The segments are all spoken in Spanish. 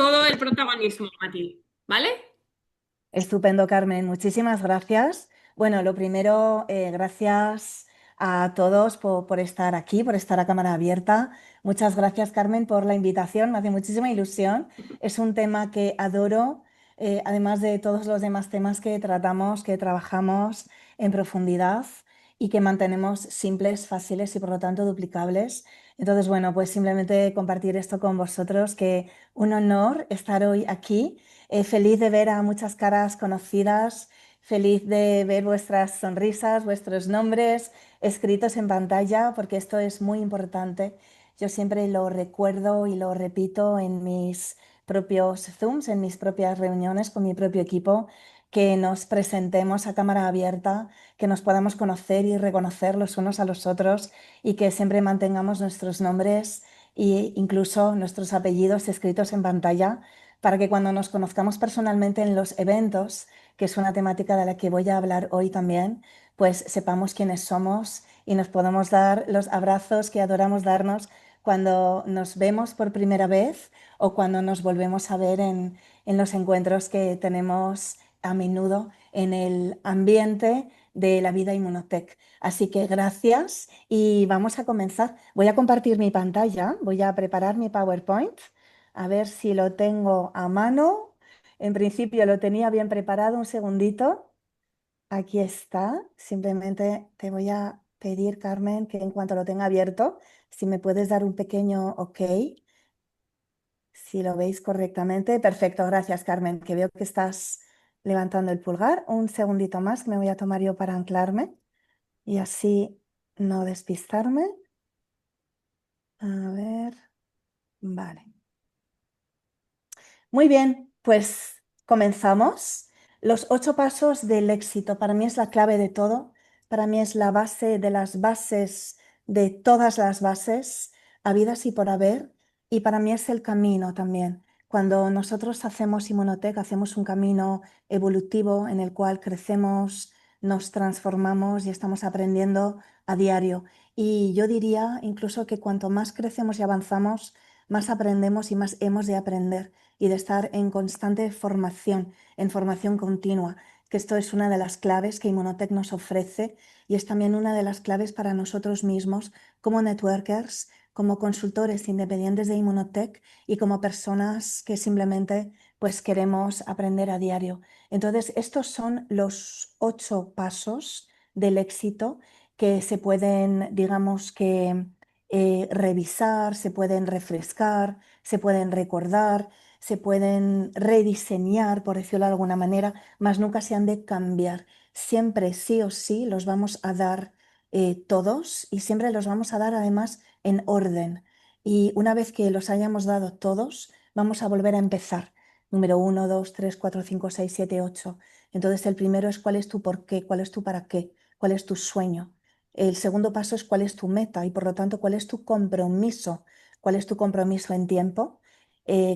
todo el protagonismo, Matilde, ¿vale? Estupendo, Carmen. Muchísimas gracias. Bueno, lo primero, gracias a todos por estar aquí, por estar a cámara abierta. Muchas gracias, Carmen, por la invitación. Me hace muchísima ilusión. Es un tema que adoro, además de todos los demás temas que tratamos, que trabajamos en profundidad y que mantenemos simples, fáciles y por lo tanto duplicables. Entonces, bueno, pues simplemente compartir esto con vosotros, que un honor estar hoy aquí. Feliz de ver a muchas caras conocidas, feliz de ver vuestras sonrisas, vuestros nombres escritos en pantalla, porque esto es muy importante. Yo siempre lo recuerdo y lo repito en mis propios Zooms, en mis propias reuniones con mi propio equipo, que nos presentemos a cámara abierta, que nos podamos conocer y reconocer los unos a los otros y que siempre mantengamos nuestros nombres e incluso nuestros apellidos escritos en pantalla para que cuando nos conozcamos personalmente en los eventos, que es una temática de la que voy a hablar hoy también, pues sepamos quiénes somos y nos podamos dar los abrazos que adoramos darnos cuando nos vemos por primera vez o cuando nos volvemos a ver en los encuentros que tenemos a menudo en el ambiente de la vida Inmunotech. Así que gracias y vamos a comenzar. Voy a compartir mi pantalla, voy a preparar mi PowerPoint. A ver si lo tengo a mano. En principio lo tenía bien preparado. Un segundito. Aquí está. Simplemente te voy a pedir, Carmen, que en cuanto lo tenga abierto, si me puedes dar un pequeño OK, si lo veis correctamente. Perfecto, gracias, Carmen, que veo que estás levantando el pulgar. Un segundito más que me voy a tomar yo para anclarme y así no despistarme. A ver, vale. Muy bien, pues comenzamos. Los 8 pasos del éxito para mí es la clave de todo. Para mí es la base de las bases de todas las bases, habidas y por haber. Y para mí es el camino también. Cuando nosotros hacemos Inmunotech, hacemos un camino evolutivo en el cual crecemos, nos transformamos y estamos aprendiendo a diario. Y yo diría incluso que cuanto más crecemos y avanzamos, más aprendemos y más hemos de aprender y de estar en constante formación, en formación continua, que esto es una de las claves que Inmunotech nos ofrece y es también una de las claves para nosotros mismos como networkers, como consultores independientes de Inmunotech y como personas que simplemente pues queremos aprender a diario. Entonces, estos son los 8 pasos del éxito que se pueden, digamos que, revisar, se pueden refrescar, se pueden recordar, se pueden rediseñar, por decirlo de alguna manera, mas nunca se han de cambiar. Siempre, sí o sí, los vamos a dar todos y siempre los vamos a dar además en orden. Y una vez que los hayamos dado todos, vamos a volver a empezar. Número uno, 2, 3, 4, 5, 6, 7, 8. Entonces el primero es cuál es tu por qué, cuál es tu para qué, cuál es tu sueño. El segundo paso es cuál es tu meta y por lo tanto cuál es tu compromiso. ¿Cuál es tu compromiso en tiempo?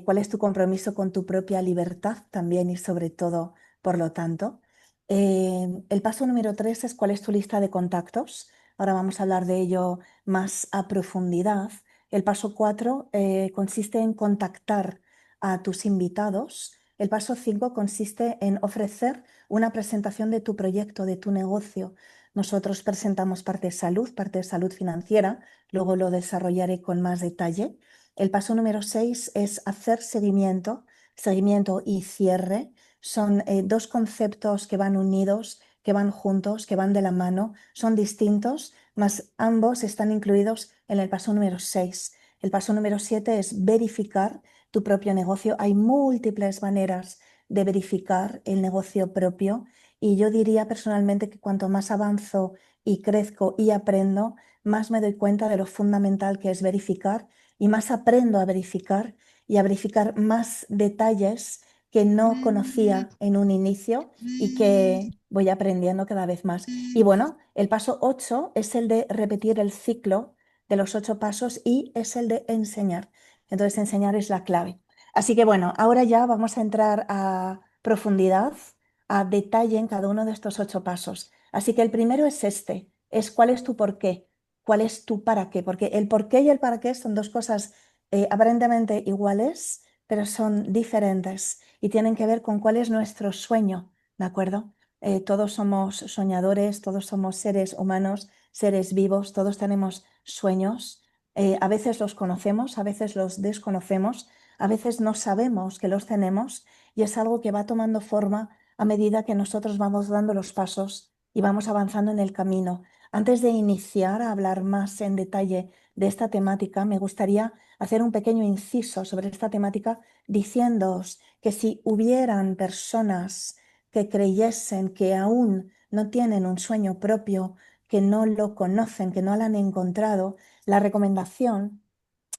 ¿Cuál es tu compromiso con tu propia libertad también y sobre todo, por lo tanto? El paso número 3 es cuál es tu lista de contactos. Ahora vamos a hablar de ello más a profundidad. El paso 4 consiste en contactar a tus invitados. El paso 5 consiste en ofrecer una presentación de tu proyecto, de tu negocio. Nosotros presentamos parte de salud financiera, luego lo desarrollaré con más detalle. El paso número 6 es hacer seguimiento. Seguimiento y cierre son dos conceptos que van unidos, que van juntos, que van de la mano, son distintos, mas ambos están incluidos en el paso número 6. El paso número 7 es verificar tu propio negocio. Hay múltiples maneras de verificar el negocio propio y yo diría personalmente que cuanto más avanzo y crezco y aprendo, más me doy cuenta de lo fundamental que es verificar y más aprendo a verificar más detalles que no conocía en un inicio y que voy aprendiendo cada vez más. Y bueno, el paso 8 es el de repetir el ciclo de los 8 pasos y es el de enseñar. Entonces, enseñar es la clave. Así que bueno, ahora ya vamos a entrar a profundidad, a detalle en cada uno de estos 8 pasos. Así que el primero es este, es cuál es tu por qué, cuál es tu para qué, porque el por qué y el para qué son dos cosas aparentemente iguales, pero son diferentes y tienen que ver con cuál es nuestro sueño, ¿de acuerdo? Todos somos soñadores, todos somos seres humanos, seres vivos, todos tenemos sueños. A veces los conocemos, a veces los desconocemos, a veces no sabemos que los tenemos y es algo que va tomando forma a medida que nosotros vamos dando los pasos y vamos avanzando en el camino. Antes de iniciar a hablar más en detalle de esta temática, me gustaría hacer un pequeño inciso sobre esta temática diciéndoos que si hubieran personas que creyesen que aún no tienen un sueño propio, que no lo conocen, que no lo han encontrado, la recomendación,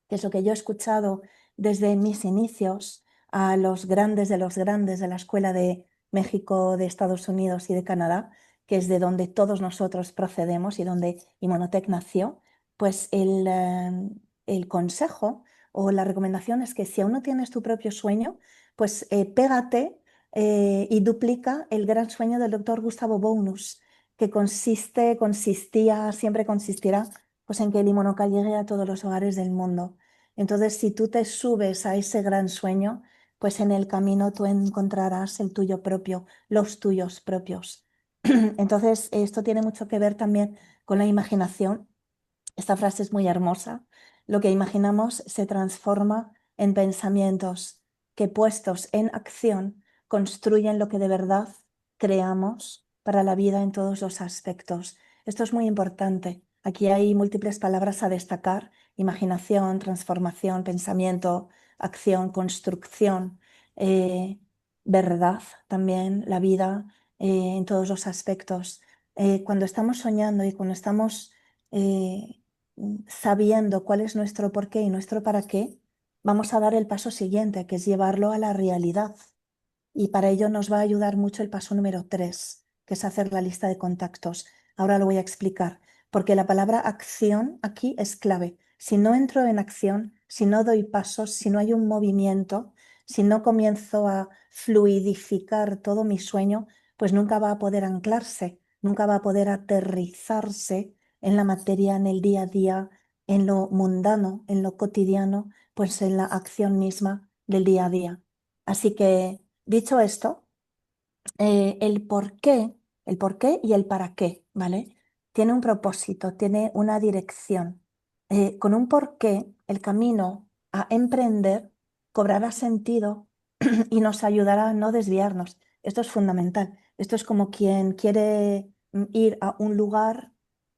que es lo que yo he escuchado desde mis inicios a los grandes de la Escuela de México, de Estados Unidos y de Canadá, que es de donde todos nosotros procedemos y donde Inmunotech nació, pues el consejo o la recomendación es que si aún no tienes tu propio sueño, pues pégate y duplica el gran sueño del doctor Gustavo Bonus, que consistía, siempre consistirá, pues en que el Inmunocal llegue a todos los hogares del mundo. Entonces, si tú te subes a ese gran sueño, pues en el camino tú encontrarás el tuyo propio, los tuyos propios. Entonces, esto tiene mucho que ver también con la imaginación. Esta frase es muy hermosa. Lo que imaginamos se transforma en pensamientos que puestos en acción construyen lo que de verdad creamos para la vida en todos los aspectos. Esto es muy importante. Aquí hay múltiples palabras a destacar: imaginación, transformación, pensamiento, acción, construcción, eh, verdad también, la vida en todos los aspectos. Cuando estamos soñando y cuando estamos eh, sabiendo cuál es nuestro porqué y nuestro para qué, vamos a dar el paso siguiente, que es llevarlo a la realidad. Y para ello nos va a ayudar mucho el paso número 3, que es hacer la lista de contactos. Ahora lo voy a explicar, porque la palabra acción aquí es clave. Si no entro en acción, si no doy pasos, si no hay un movimiento, si no comienzo a fluidificar todo mi sueño, pues nunca va a poder anclarse, nunca va a poder aterrizarse en la materia, en el día a día, en lo mundano, en lo cotidiano, pues en la acción misma del día a día. Así que, dicho esto, el por qué y el para qué, ¿vale? Tiene un propósito, tiene una dirección. Con un porqué, el camino a emprender cobrará sentido y nos ayudará a no desviarnos. Esto es fundamental. Esto es como quien quiere ir a un lugar,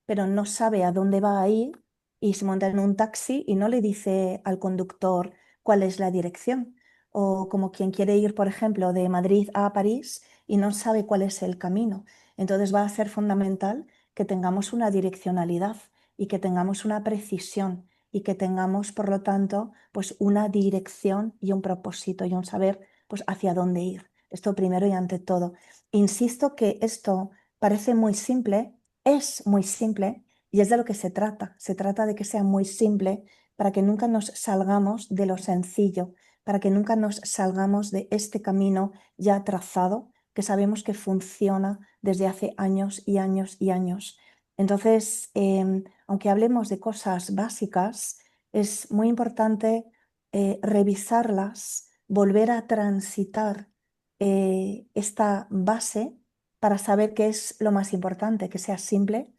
pero no sabe a dónde va a ir y se monta en un taxi y no le dice al conductor cuál es la dirección. O como quien quiere ir, por ejemplo, de Madrid a París y no sabe cuál es el camino. Entonces va a ser fundamental que tengamos una direccionalidad y que tengamos una precisión y que tengamos, por lo tanto, pues una dirección y un propósito y un saber pues hacia dónde ir. Esto primero y ante todo. Insisto que esto parece muy simple, es muy simple y es de lo que se trata. Se trata de que sea muy simple para que nunca nos salgamos de lo sencillo, para que nunca nos salgamos de este camino ya trazado, que sabemos que funciona desde hace años y años y años. Entonces, aunque hablemos de cosas básicas, es muy importante revisarlas, volver a transitar esta base para saber qué es lo más importante, que sea simple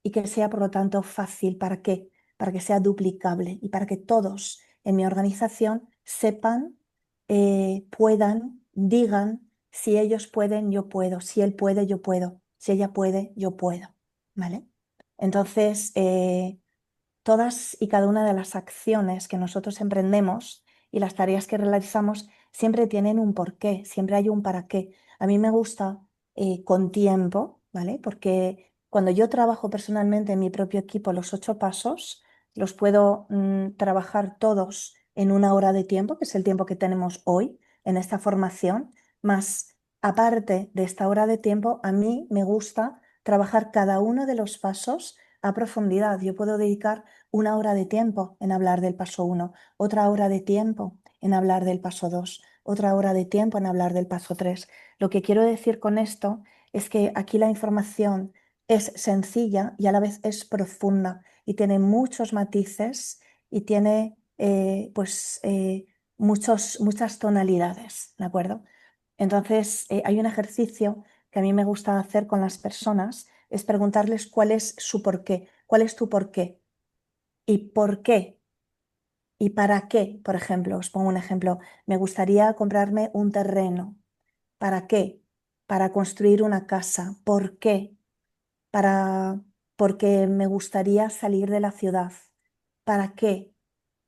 y que sea, por lo tanto, fácil. ¿Para qué? Para que sea duplicable y para que todos en mi organización sepan, puedan, digan: si ellos pueden, yo puedo; si él puede, yo puedo; si ella puede, yo puedo. ¿Vale? Entonces, todas y cada una de las acciones que nosotros emprendemos y las tareas que realizamos siempre tienen un porqué, siempre hay un para qué. A mí me gusta con tiempo, ¿vale? Porque cuando yo trabajo personalmente en mi propio equipo los 8 pasos, los puedo trabajar todos en una hora de tiempo, que es el tiempo que tenemos hoy en esta formación, más aparte de esta hora de tiempo, a mí me gusta trabajar cada uno de los pasos a profundidad. Yo puedo dedicar una hora de tiempo en hablar del paso uno, otra hora de tiempo en hablar del paso 2, otra hora de tiempo en hablar del paso 3. Lo que quiero decir con esto es que aquí la información es sencilla y a la vez es profunda y tiene muchos matices y tiene muchas tonalidades, ¿de acuerdo? Entonces, hay un ejercicio que a mí me gusta hacer con las personas, es preguntarles cuál es su porqué, cuál es tu porqué y por qué y para qué. Por ejemplo, os pongo un ejemplo, me gustaría comprarme un terreno. ¿Para qué? Para construir una casa. ¿Por qué? Para, porque me gustaría salir de la ciudad. ¿Para qué?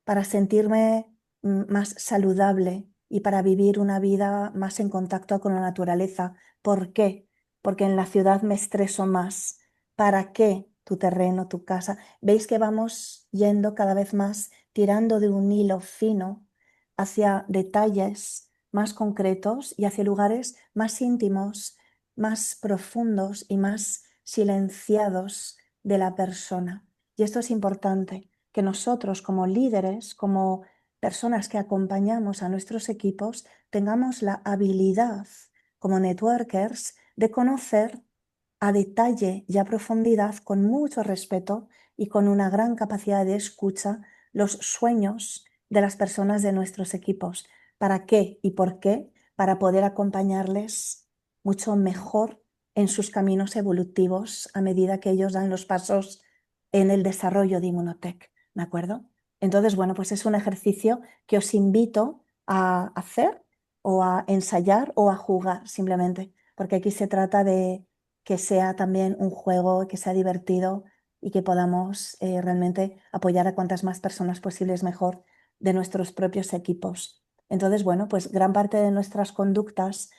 Para sentirme más saludable y para vivir una vida más en contacto con la naturaleza. ¿Por qué? Porque en la ciudad me estreso más. ¿Para qué tu terreno, tu casa? ¿Veis que vamos yendo cada vez más tirando de un hilo fino hacia detalles más concretos y hacia lugares más íntimos, más profundos y más silenciados de la persona? Y esto es importante, que nosotros como líderes, como personas que acompañamos a nuestros equipos, tengamos la habilidad como networkers de conocer a detalle y a profundidad, con mucho respeto y con una gran capacidad de escucha, los sueños de las personas de nuestros equipos. ¿Para qué y por qué? Para poder acompañarles mucho mejor en sus caminos evolutivos a medida que ellos dan los pasos en el desarrollo de Inmunotech, ¿de acuerdo? Entonces, bueno, pues es un ejercicio que os invito a hacer o a ensayar o a jugar simplemente, porque aquí se trata de que sea también un juego, que sea divertido y que podamos realmente apoyar a cuantas más personas posibles mejor de nuestros propios equipos. Entonces, bueno, pues gran parte de nuestras conductas,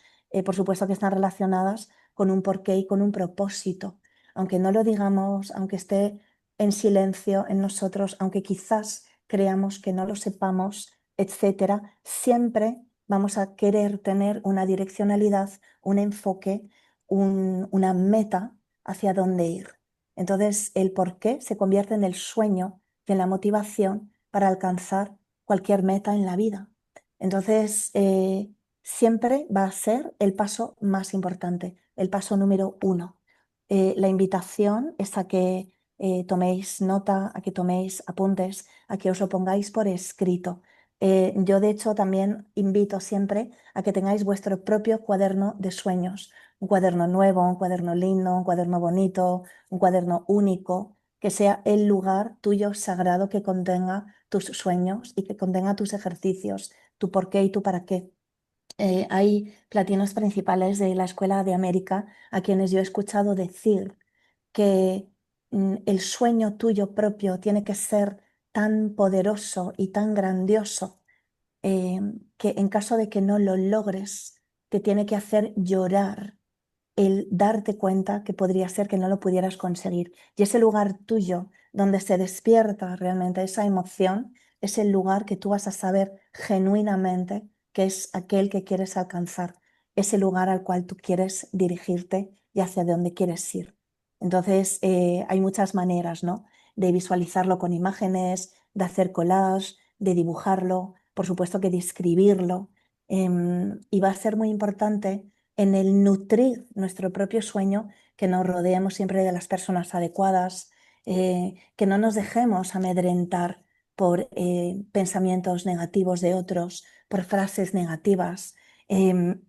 por supuesto que están relacionadas con un porqué y con un propósito. Aunque no lo digamos, aunque esté en silencio en nosotros, aunque quizás creamos que no lo sepamos, etcétera, siempre vamos a querer tener una direccionalidad, un enfoque, una meta hacia dónde ir. Entonces, el por qué se convierte en el sueño y en la motivación para alcanzar cualquier meta en la vida. Entonces, siempre va a ser el paso más importante, el paso número uno. La invitación es a que toméis nota, a que toméis apuntes, a que os lo pongáis por escrito. Yo, de hecho, también invito siempre a que tengáis vuestro propio cuaderno de sueños, un cuaderno nuevo, un cuaderno lindo, un cuaderno bonito, un cuaderno único, que sea el lugar tuyo sagrado que contenga tus sueños y que contenga tus ejercicios, tu por qué y tu para qué. Hay platinos principales de la Escuela de América a quienes yo he escuchado decir que el sueño tuyo propio tiene que ser tan poderoso y tan grandioso eh, que en caso de que no lo logres, te tiene que hacer llorar el darte cuenta que podría ser que no lo pudieras conseguir. Y ese lugar tuyo donde se despierta realmente esa emoción es el lugar que tú vas a saber genuinamente que es aquel que quieres alcanzar, ese lugar al cual tú quieres dirigirte y hacia dónde quieres ir. Entonces, hay muchas maneras, ¿no? De visualizarlo con imágenes, de hacer collage, de dibujarlo, por supuesto que de escribirlo. Y va a ser muy importante en el nutrir nuestro propio sueño, que nos rodeemos siempre de las personas adecuadas, que no nos dejemos amedrentar por pensamientos negativos de otros, por frases negativas, em,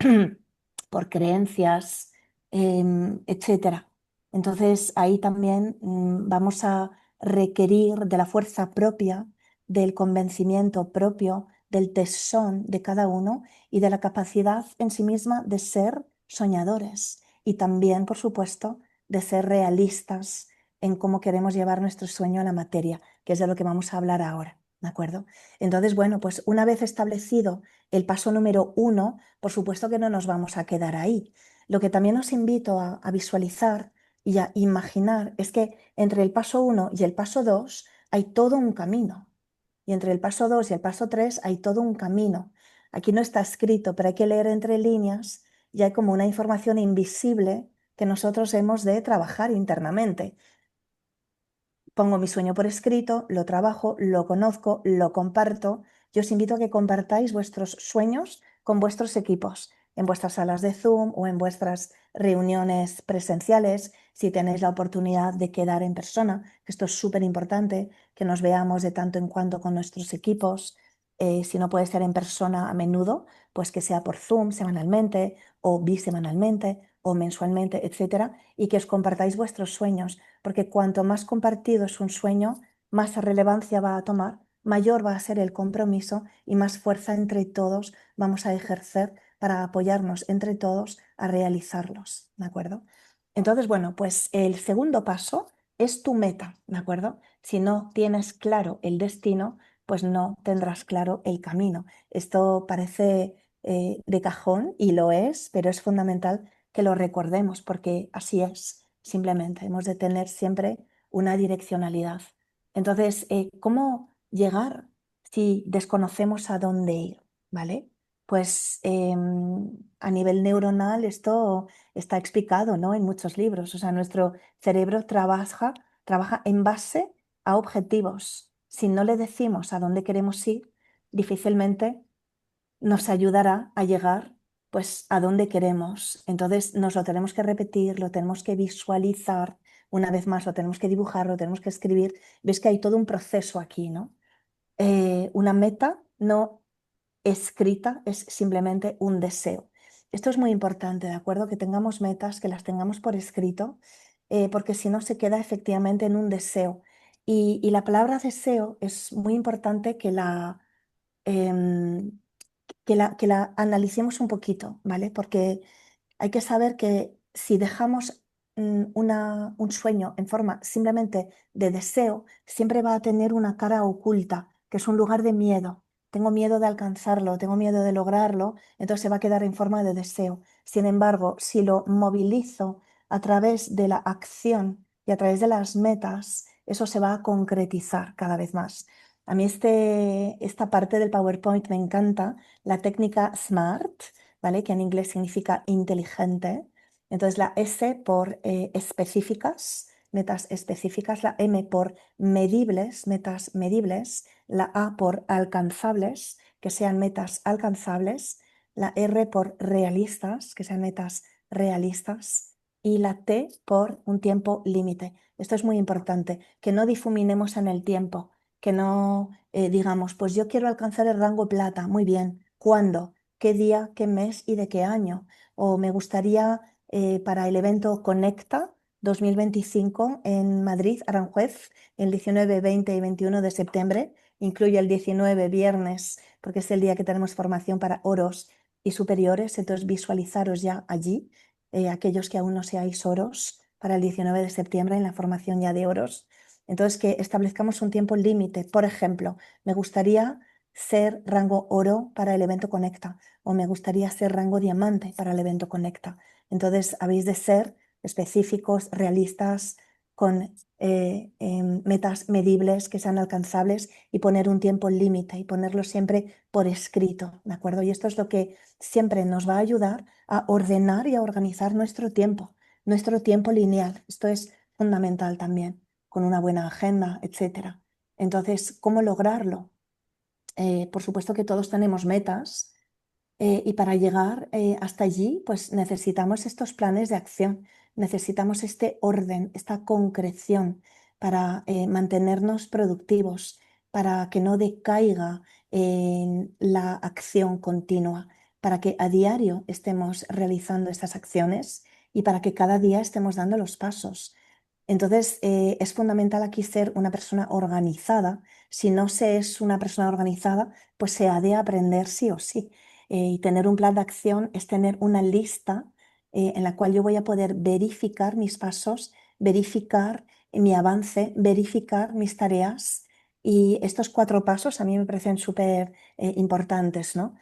por creencias, etcétera. Entonces ahí también vamos a requerir de la fuerza propia, del convencimiento propio, del tesón de cada uno y de la capacidad en sí misma de ser soñadores y también, por supuesto, de ser realistas en cómo queremos llevar nuestro sueño a la materia, que es de lo que vamos a hablar ahora, ¿de acuerdo? Entonces, bueno, pues una vez establecido el paso número uno, por supuesto que no nos vamos a quedar ahí. Lo que también os invito a visualizar y a imaginar es que entre el paso uno y el paso dos hay todo un camino. Y entre el paso 2 y el paso 3 hay todo un camino. Aquí no está escrito, pero hay que leer entre líneas y hay como una información invisible que nosotros hemos de trabajar internamente. Pongo mi sueño por escrito, lo trabajo, lo conozco, lo comparto. Yo os invito a que compartáis vuestros sueños con vuestros equipos, en vuestras salas de Zoom o en vuestras reuniones presenciales, si tenéis la oportunidad de quedar en persona, que esto es súper importante, que nos veamos de tanto en cuanto con nuestros equipos. Si no puede ser en persona a menudo, pues que sea por Zoom semanalmente o bisemanalmente o mensualmente, etcétera, y que os compartáis vuestros sueños, porque cuanto más compartido es un sueño, más relevancia va a tomar, mayor va a ser el compromiso y más fuerza entre todos vamos a ejercer para apoyarnos entre todos a realizarlos, ¿de acuerdo? Entonces, bueno, pues el segundo paso es tu meta, ¿de acuerdo? Si no tienes claro el destino, pues no tendrás claro el camino. Esto parece de cajón y lo es, pero es fundamental que lo recordemos porque así es, simplemente. Hemos de tener siempre una direccionalidad. Entonces, ¿cómo llegar si desconocemos a dónde ir? ¿Vale? Pues a nivel neuronal esto está explicado, ¿no? En muchos libros. O sea, nuestro cerebro trabaja en base a objetivos. Si no le decimos a dónde queremos ir, difícilmente nos ayudará a llegar pues a dónde queremos. Entonces nos lo tenemos que repetir, lo tenemos que visualizar, una vez más lo tenemos que dibujar, lo tenemos que escribir. Ves que hay todo un proceso aquí, ¿no? Una meta no escrita es simplemente un deseo. Esto es muy importante, ¿de acuerdo? Que tengamos metas, que las tengamos por escrito, porque si no se queda efectivamente en un deseo. Y la palabra deseo es muy importante em, que la analicemos un poquito, ¿vale? Porque hay que saber que si dejamos un sueño en forma simplemente de deseo, siempre va a tener una cara oculta, que es un lugar de miedo. Tengo miedo de alcanzarlo, tengo miedo de lograrlo, entonces se va a quedar en forma de deseo. Sin embargo, si lo movilizo a través de la acción y a través de las metas, eso se va a concretizar cada vez más. A mí esta parte del PowerPoint me encanta, la técnica SMART, ¿vale? Que en inglés significa inteligente. Entonces la S por específicas, metas específicas, la M por medibles, metas medibles, la A por alcanzables, que sean metas alcanzables, la R por realistas, que sean metas realistas, y la T por un tiempo límite. Esto es muy importante, que no difuminemos en el tiempo, que no digamos, pues yo quiero alcanzar el rango plata, muy bien, ¿cuándo? ¿Qué día, qué mes y de qué año? O me gustaría para el evento Conecta 2025 en Madrid, Aranjuez, el 19, 20 y 21 de septiembre. Incluye el 19 viernes, porque es el día que tenemos formación para oros y superiores. Entonces visualizaros ya allí, aquellos que aún no seáis oros, para el 19 de septiembre en la formación ya de oros. Entonces, que establezcamos un tiempo límite. Por ejemplo, me gustaría ser rango oro para el evento Conecta o me gustaría ser rango diamante para el evento Conecta. Entonces, habéis de ser específicos, realistas, con metas medibles que sean alcanzables y poner un tiempo límite y ponerlo siempre por escrito, ¿de acuerdo? Y esto es lo que siempre nos va a ayudar a ordenar y a organizar nuestro tiempo lineal. Esto es fundamental también, con una buena agenda, etcétera. Entonces, ¿cómo lograrlo? Por supuesto que todos tenemos metas y para llegar hasta allí, pues necesitamos estos planes de acción, necesitamos este orden, esta concreción para mantenernos productivos, para que no decaiga en la acción continua, para que a diario estemos realizando estas acciones y para que cada día estemos dando los pasos. Entonces, es fundamental aquí ser una persona organizada. Si no se es una persona organizada, pues se ha de aprender sí o sí. Y tener un plan de acción es tener una lista en la cual yo voy a poder verificar mis pasos, verificar mi avance, verificar mis tareas. Y estos cuatro pasos a mí me parecen súper importantes, ¿no?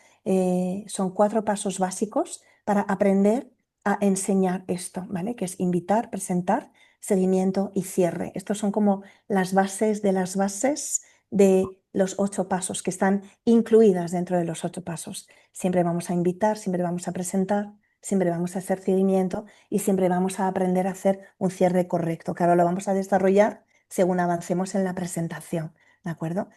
Son cuatro pasos básicos para aprender a enseñar esto, ¿vale? Que es invitar, presentar, seguimiento y cierre. Estos son como las bases de las bases de los 8 pasos que están incluidas dentro de los 8 pasos. Siempre vamos a invitar, siempre vamos a presentar, siempre vamos a hacer seguimiento y siempre vamos a aprender a hacer un cierre correcto, que ahora lo vamos a desarrollar según avancemos en la presentación, ¿de acuerdo?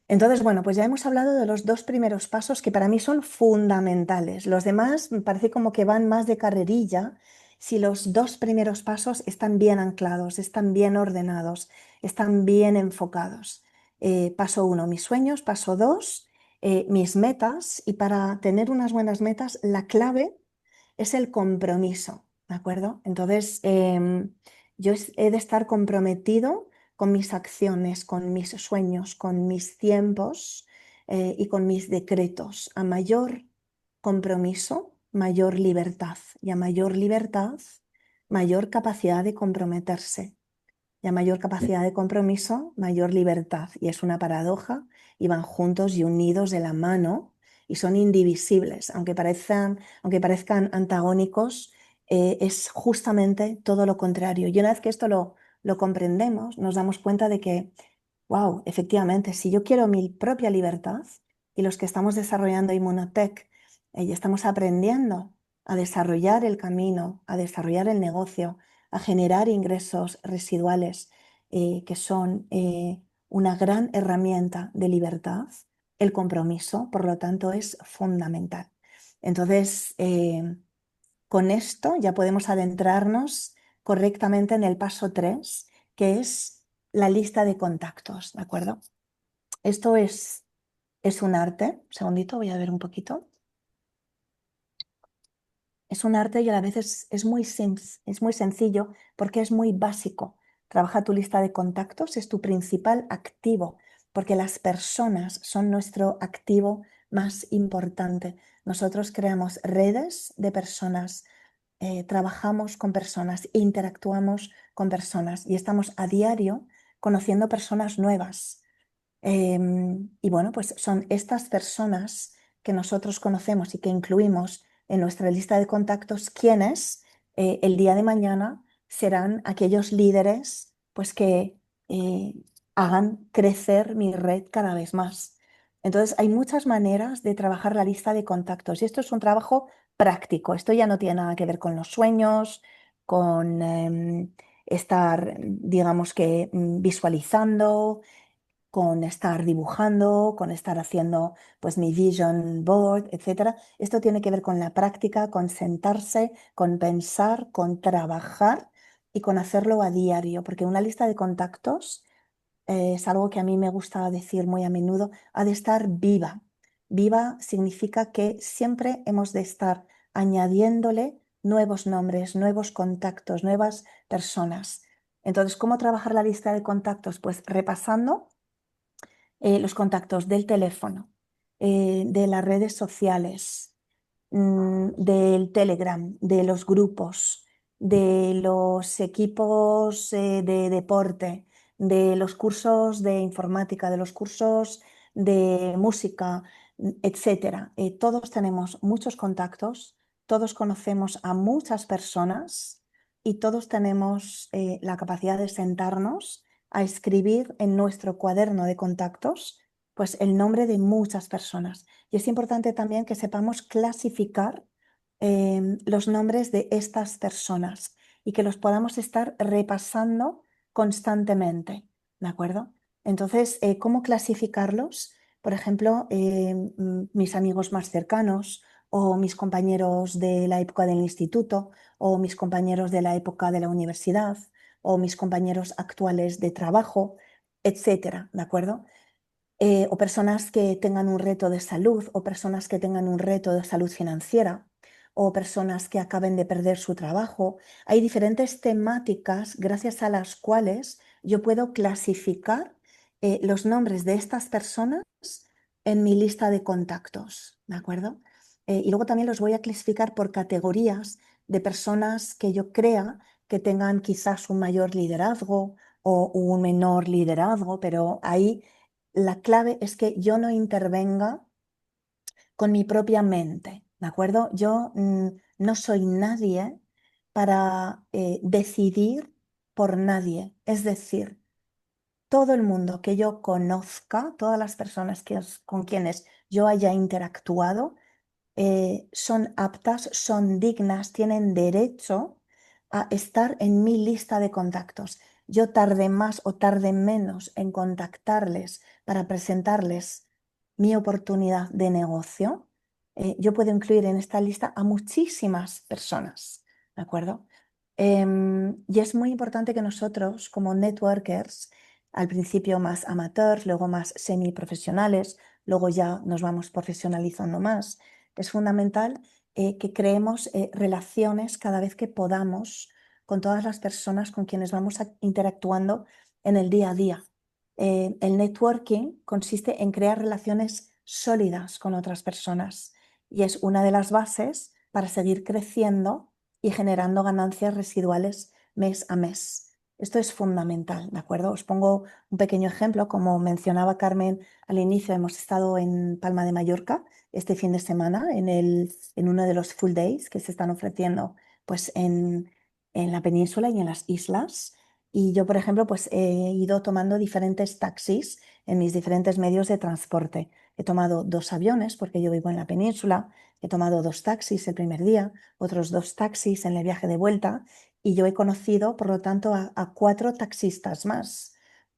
Entonces, bueno, pues ya hemos hablado de los 2 primeros pasos que para mí son fundamentales. Los demás me parece como que van más de carrerilla si los 2 primeros pasos están bien anclados, están bien ordenados, están bien enfocados. Paso 1, mis sueños. Paso 2, mis metas, y para tener unas buenas metas, la clave es el compromiso, ¿de acuerdo? Entonces, yo he de estar comprometido con mis acciones, con mis sueños, con mis tiempos y con mis decretos. A mayor compromiso, mayor libertad. Y a mayor libertad, mayor capacidad de comprometerse. Y a mayor capacidad de compromiso, mayor libertad. Y es una paradoja, y van juntos y unidos de la mano y son indivisibles. Aunque parezcan antagónicos, es justamente todo lo contrario. Y una vez que esto lo comprendemos, nos damos cuenta de que wow, efectivamente, si yo quiero mi propia libertad y los que estamos desarrollando Inmunotech y estamos aprendiendo a desarrollar el camino, a desarrollar el negocio, a generar ingresos residuales que son una gran herramienta de libertad, el compromiso, por lo tanto, es fundamental. Entonces, con esto ya podemos adentrarnos correctamente en el paso 3, que es la lista de contactos, ¿de acuerdo? Esto es un arte. Un segundito, voy a ver un poquito. Es un arte y a la vez es muy sencillo porque es muy básico. Trabaja tu lista de contactos, es tu principal activo, porque las personas son nuestro activo más importante. Nosotros creamos redes de personas, trabajamos con personas, interactuamos con personas y estamos a diario conociendo personas nuevas. Y bueno, pues son estas personas que nosotros conocemos y que incluimos en nuestra lista de contactos quienes el día de mañana serán aquellos líderes pues que eh, hagan crecer mi red cada vez más. Entonces, hay muchas maneras de trabajar la lista de contactos y esto es un trabajo práctico. Esto ya no tiene nada que ver con los sueños, con estar, digamos que, visualizando, con estar dibujando, con estar haciendo pues mi vision board, etcétera. Esto tiene que ver con la práctica, con sentarse, con pensar, con trabajar y con hacerlo a diario, porque una lista de contactos es algo que a mí me gusta decir muy a menudo, ha de estar viva. Viva significa que siempre hemos de estar añadiéndole nuevos nombres, nuevos contactos, nuevas personas. Entonces, ¿cómo trabajar la lista de contactos? Pues repasando los contactos del teléfono, de las redes sociales, del Telegram, de los grupos, de los equipos de deporte, de los cursos de informática, de los cursos de música, etcétera. Todos tenemos muchos contactos, todos conocemos a muchas personas y todos tenemos la capacidad de sentarnos a escribir en nuestro cuaderno de contactos pues el nombre de muchas personas. Y es importante también que sepamos clasificar los nombres de estas personas y que los podamos estar repasando constantemente, ¿de acuerdo? Entonces, ¿cómo clasificarlos? Por ejemplo, mis amigos más cercanos o mis compañeros de la época del instituto o mis compañeros de la época de la universidad o mis compañeros actuales de trabajo, etcétera, ¿de acuerdo? O personas que tengan un reto de salud, o personas que tengan un reto de salud financiera, o personas que acaben de perder su trabajo. Hay diferentes temáticas gracias a las cuales yo puedo clasificar los nombres de estas personas en mi lista de contactos, ¿de acuerdo? Y luego también los voy a clasificar por categorías de personas que yo crea que tengan quizás un mayor liderazgo o un menor liderazgo, pero ahí la clave es que yo no intervenga con mi propia mente, ¿de acuerdo? Yo no soy nadie para decidir por nadie. Es decir, todo el mundo que yo conozca, todas las personas con quienes yo haya interactuado, son aptas, son dignas, tienen derecho a estar en mi lista de contactos. Yo tarde más o tarde menos en contactarles para presentarles mi oportunidad de negocio. Yo puedo incluir en esta lista a muchísimas personas, ¿de acuerdo? Y es muy importante que nosotros, como networkers, al principio más amateurs, luego más semiprofesionales, luego ya nos vamos profesionalizando más. Es fundamental que creemos relaciones cada vez que podamos con todas las personas con quienes vamos interactuando en el día a día. El networking consiste en crear relaciones sólidas con otras personas y es una de las bases para seguir creciendo y generando ganancias residuales mes a mes. Esto es fundamental, ¿de acuerdo? Os pongo un pequeño ejemplo. Como mencionaba Carmen al inicio, hemos estado en Palma de Mallorca este fin de semana en uno de los full days que se están ofreciendo pues, en la península y en las islas. Y yo, por ejemplo, pues he ido tomando diferentes taxis en mis diferentes medios de transporte. He tomado 2 aviones porque yo vivo en la península, he tomado 2 taxis el primer día, otros 2 taxis en el viaje de vuelta y yo he conocido, por lo tanto, a 4 taxistas más.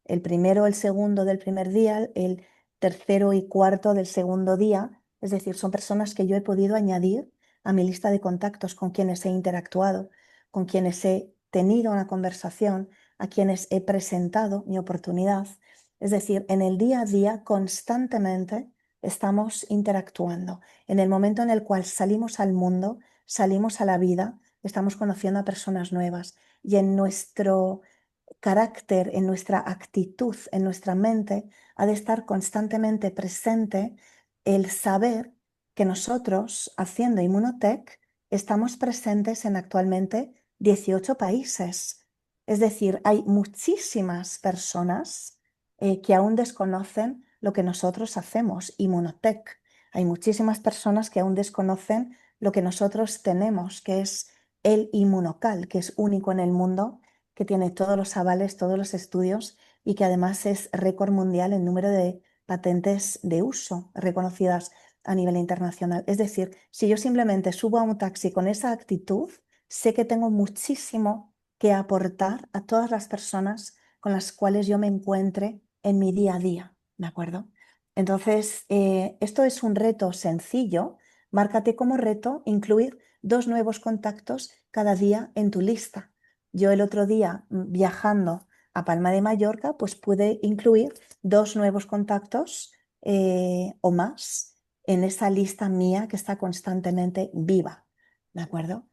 El primero, el segundo del primer día, el tercero y cuarto del segundo día. Es decir, son personas que yo he podido añadir a mi lista de contactos con quienes he interactuado, con quienes he tenido una conversación, a quienes he presentado mi oportunidad. Es decir, en el día a día constantemente estamos interactuando. En el momento en el cual salimos al mundo, salimos a la vida, estamos conociendo a personas nuevas y en nuestro carácter, en nuestra actitud, en nuestra mente, ha de estar constantemente presente el saber que nosotros, haciendo Inmunotech, estamos presentes en actualmente 18 países. Es decir, hay muchísimas personas que aún desconocen lo que nosotros hacemos, Inmunotech. Hay muchísimas personas que aún desconocen lo que nosotros tenemos, que es el Inmunocal, que es único en el mundo, que tiene todos los avales, todos los estudios y que además es récord mundial en número de patentes de uso reconocidas a nivel internacional. Es decir, si yo simplemente subo a un taxi con esa actitud, sé que tengo muchísimo que aportar a todas las personas con las cuales yo me encuentre en mi día a día, ¿de acuerdo? Entonces, esto es un reto sencillo. Márcate como reto incluir 2 nuevos contactos cada día en tu lista. Yo el otro día, viajando a Palma de Mallorca, pues pude incluir 2 nuevos contactos o más en esa lista mía que está constantemente viva, ¿de acuerdo?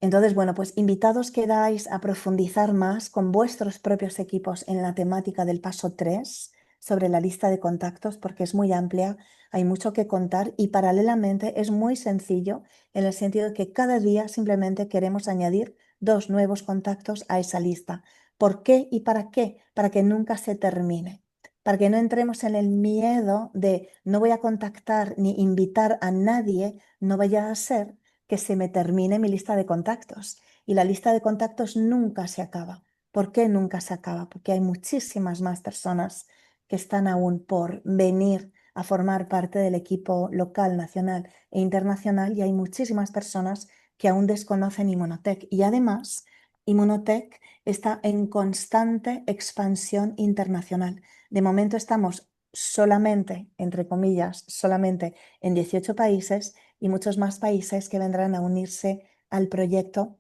Entonces, bueno, pues invitados quedáis a profundizar más con vuestros propios equipos en la temática del paso 3 sobre la lista de contactos, porque es muy amplia, hay mucho que contar y paralelamente es muy sencillo en el sentido de que cada día simplemente queremos añadir 2 nuevos contactos a esa lista. ¿Por qué y para qué? Para que nunca se termine, para que no entremos en el miedo de no voy a contactar ni invitar a nadie, no vaya a ser que se me termine mi lista de contactos. Y la lista de contactos nunca se acaba. ¿Por qué nunca se acaba? Porque hay muchísimas más personas que están aún por venir a formar parte del equipo local, nacional e internacional y hay muchísimas personas que aún desconocen Inmunotech. Y además, Inmunotech está en constante expansión internacional. De momento estamos solamente, entre comillas, solamente en 18 países y muchos más países que vendrán a unirse al proyecto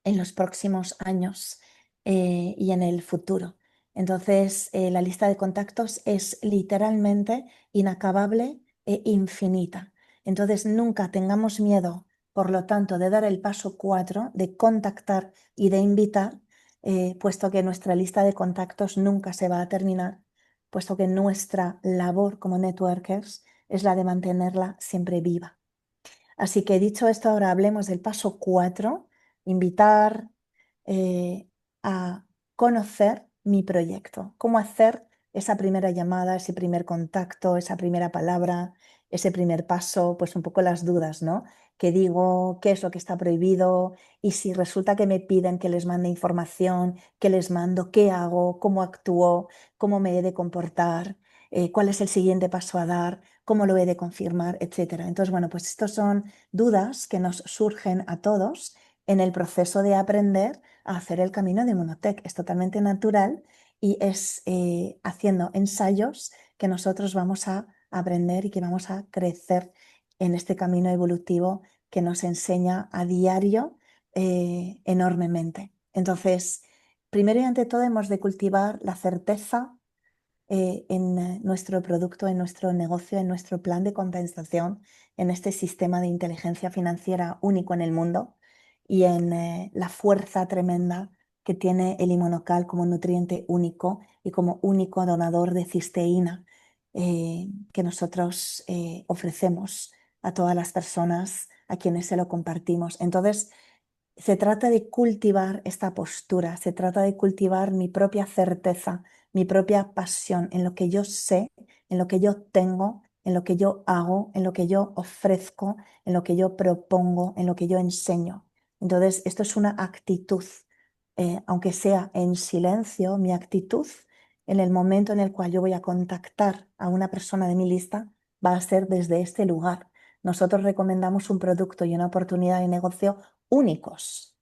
en los próximos años y en el futuro. Entonces, la lista de contactos es literalmente inacabable e infinita. Entonces, nunca tengamos miedo, por lo tanto, de dar el paso 4, de contactar y de invitar, puesto que nuestra lista de contactos nunca se va a terminar, puesto que nuestra labor como networkers es la de mantenerla siempre viva. Así que dicho esto, ahora hablemos del paso 4, invitar eh, a conocer mi proyecto. Cómo hacer esa primera llamada, ese primer contacto, esa primera palabra, ese primer paso, pues un poco las dudas, ¿no? ¿Qué digo? ¿Qué es lo que está prohibido? Y si resulta que me piden que les mande información, ¿qué les mando? ¿Qué hago? ¿Cómo actúo? ¿Cómo me he de comportar? ¿Cuál es el siguiente paso a dar? ¿Cómo lo he de confirmar? Etcétera. Entonces, bueno, pues estos son dudas que nos surgen a todos en el proceso de aprender a hacer el camino de Inmunotech. Es totalmente natural y es haciendo ensayos que nosotros vamos a aprender y que vamos a crecer en este camino evolutivo que nos enseña a diario enormemente. Entonces, primero y ante todo hemos de cultivar la certeza en nuestro producto, en nuestro negocio, en nuestro plan de compensación, en este sistema de inteligencia financiera único en el mundo y en la fuerza tremenda que tiene el inmunocal como nutriente único y como único donador de cisteína que nosotros ofrecemos a todas las personas a quienes se lo compartimos. Entonces, se trata de cultivar esta postura, se trata de cultivar mi propia certeza, mi propia pasión en lo que yo sé, en lo que yo tengo, en lo que yo hago, en lo que yo ofrezco, en lo que yo propongo, en lo que yo enseño. Entonces, esto es una actitud, aunque sea en silencio, mi actitud en el momento en el cual yo voy a contactar a una persona de mi lista va a ser desde este lugar. Nosotros recomendamos un producto y una oportunidad de negocio únicos.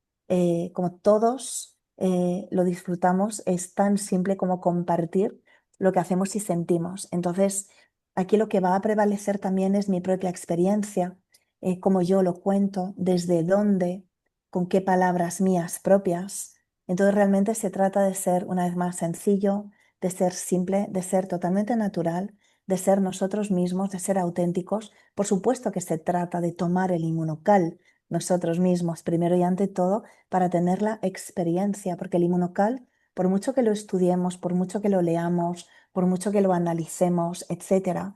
Como todos lo disfrutamos, es tan simple como compartir lo que hacemos y sentimos. Entonces, aquí lo que va a prevalecer también es mi propia experiencia, cómo yo lo cuento, desde dónde, con qué palabras mías propias. Entonces, realmente se trata de ser una vez más sencillo, de ser simple, de ser totalmente natural, de ser nosotros mismos, de ser auténticos. Por supuesto que se trata de tomar el inmunocal nosotros mismos, primero y ante todo, para tener la experiencia, porque el inmunocal, por mucho que lo estudiemos, por mucho que lo leamos, por mucho que lo analicemos, etcétera,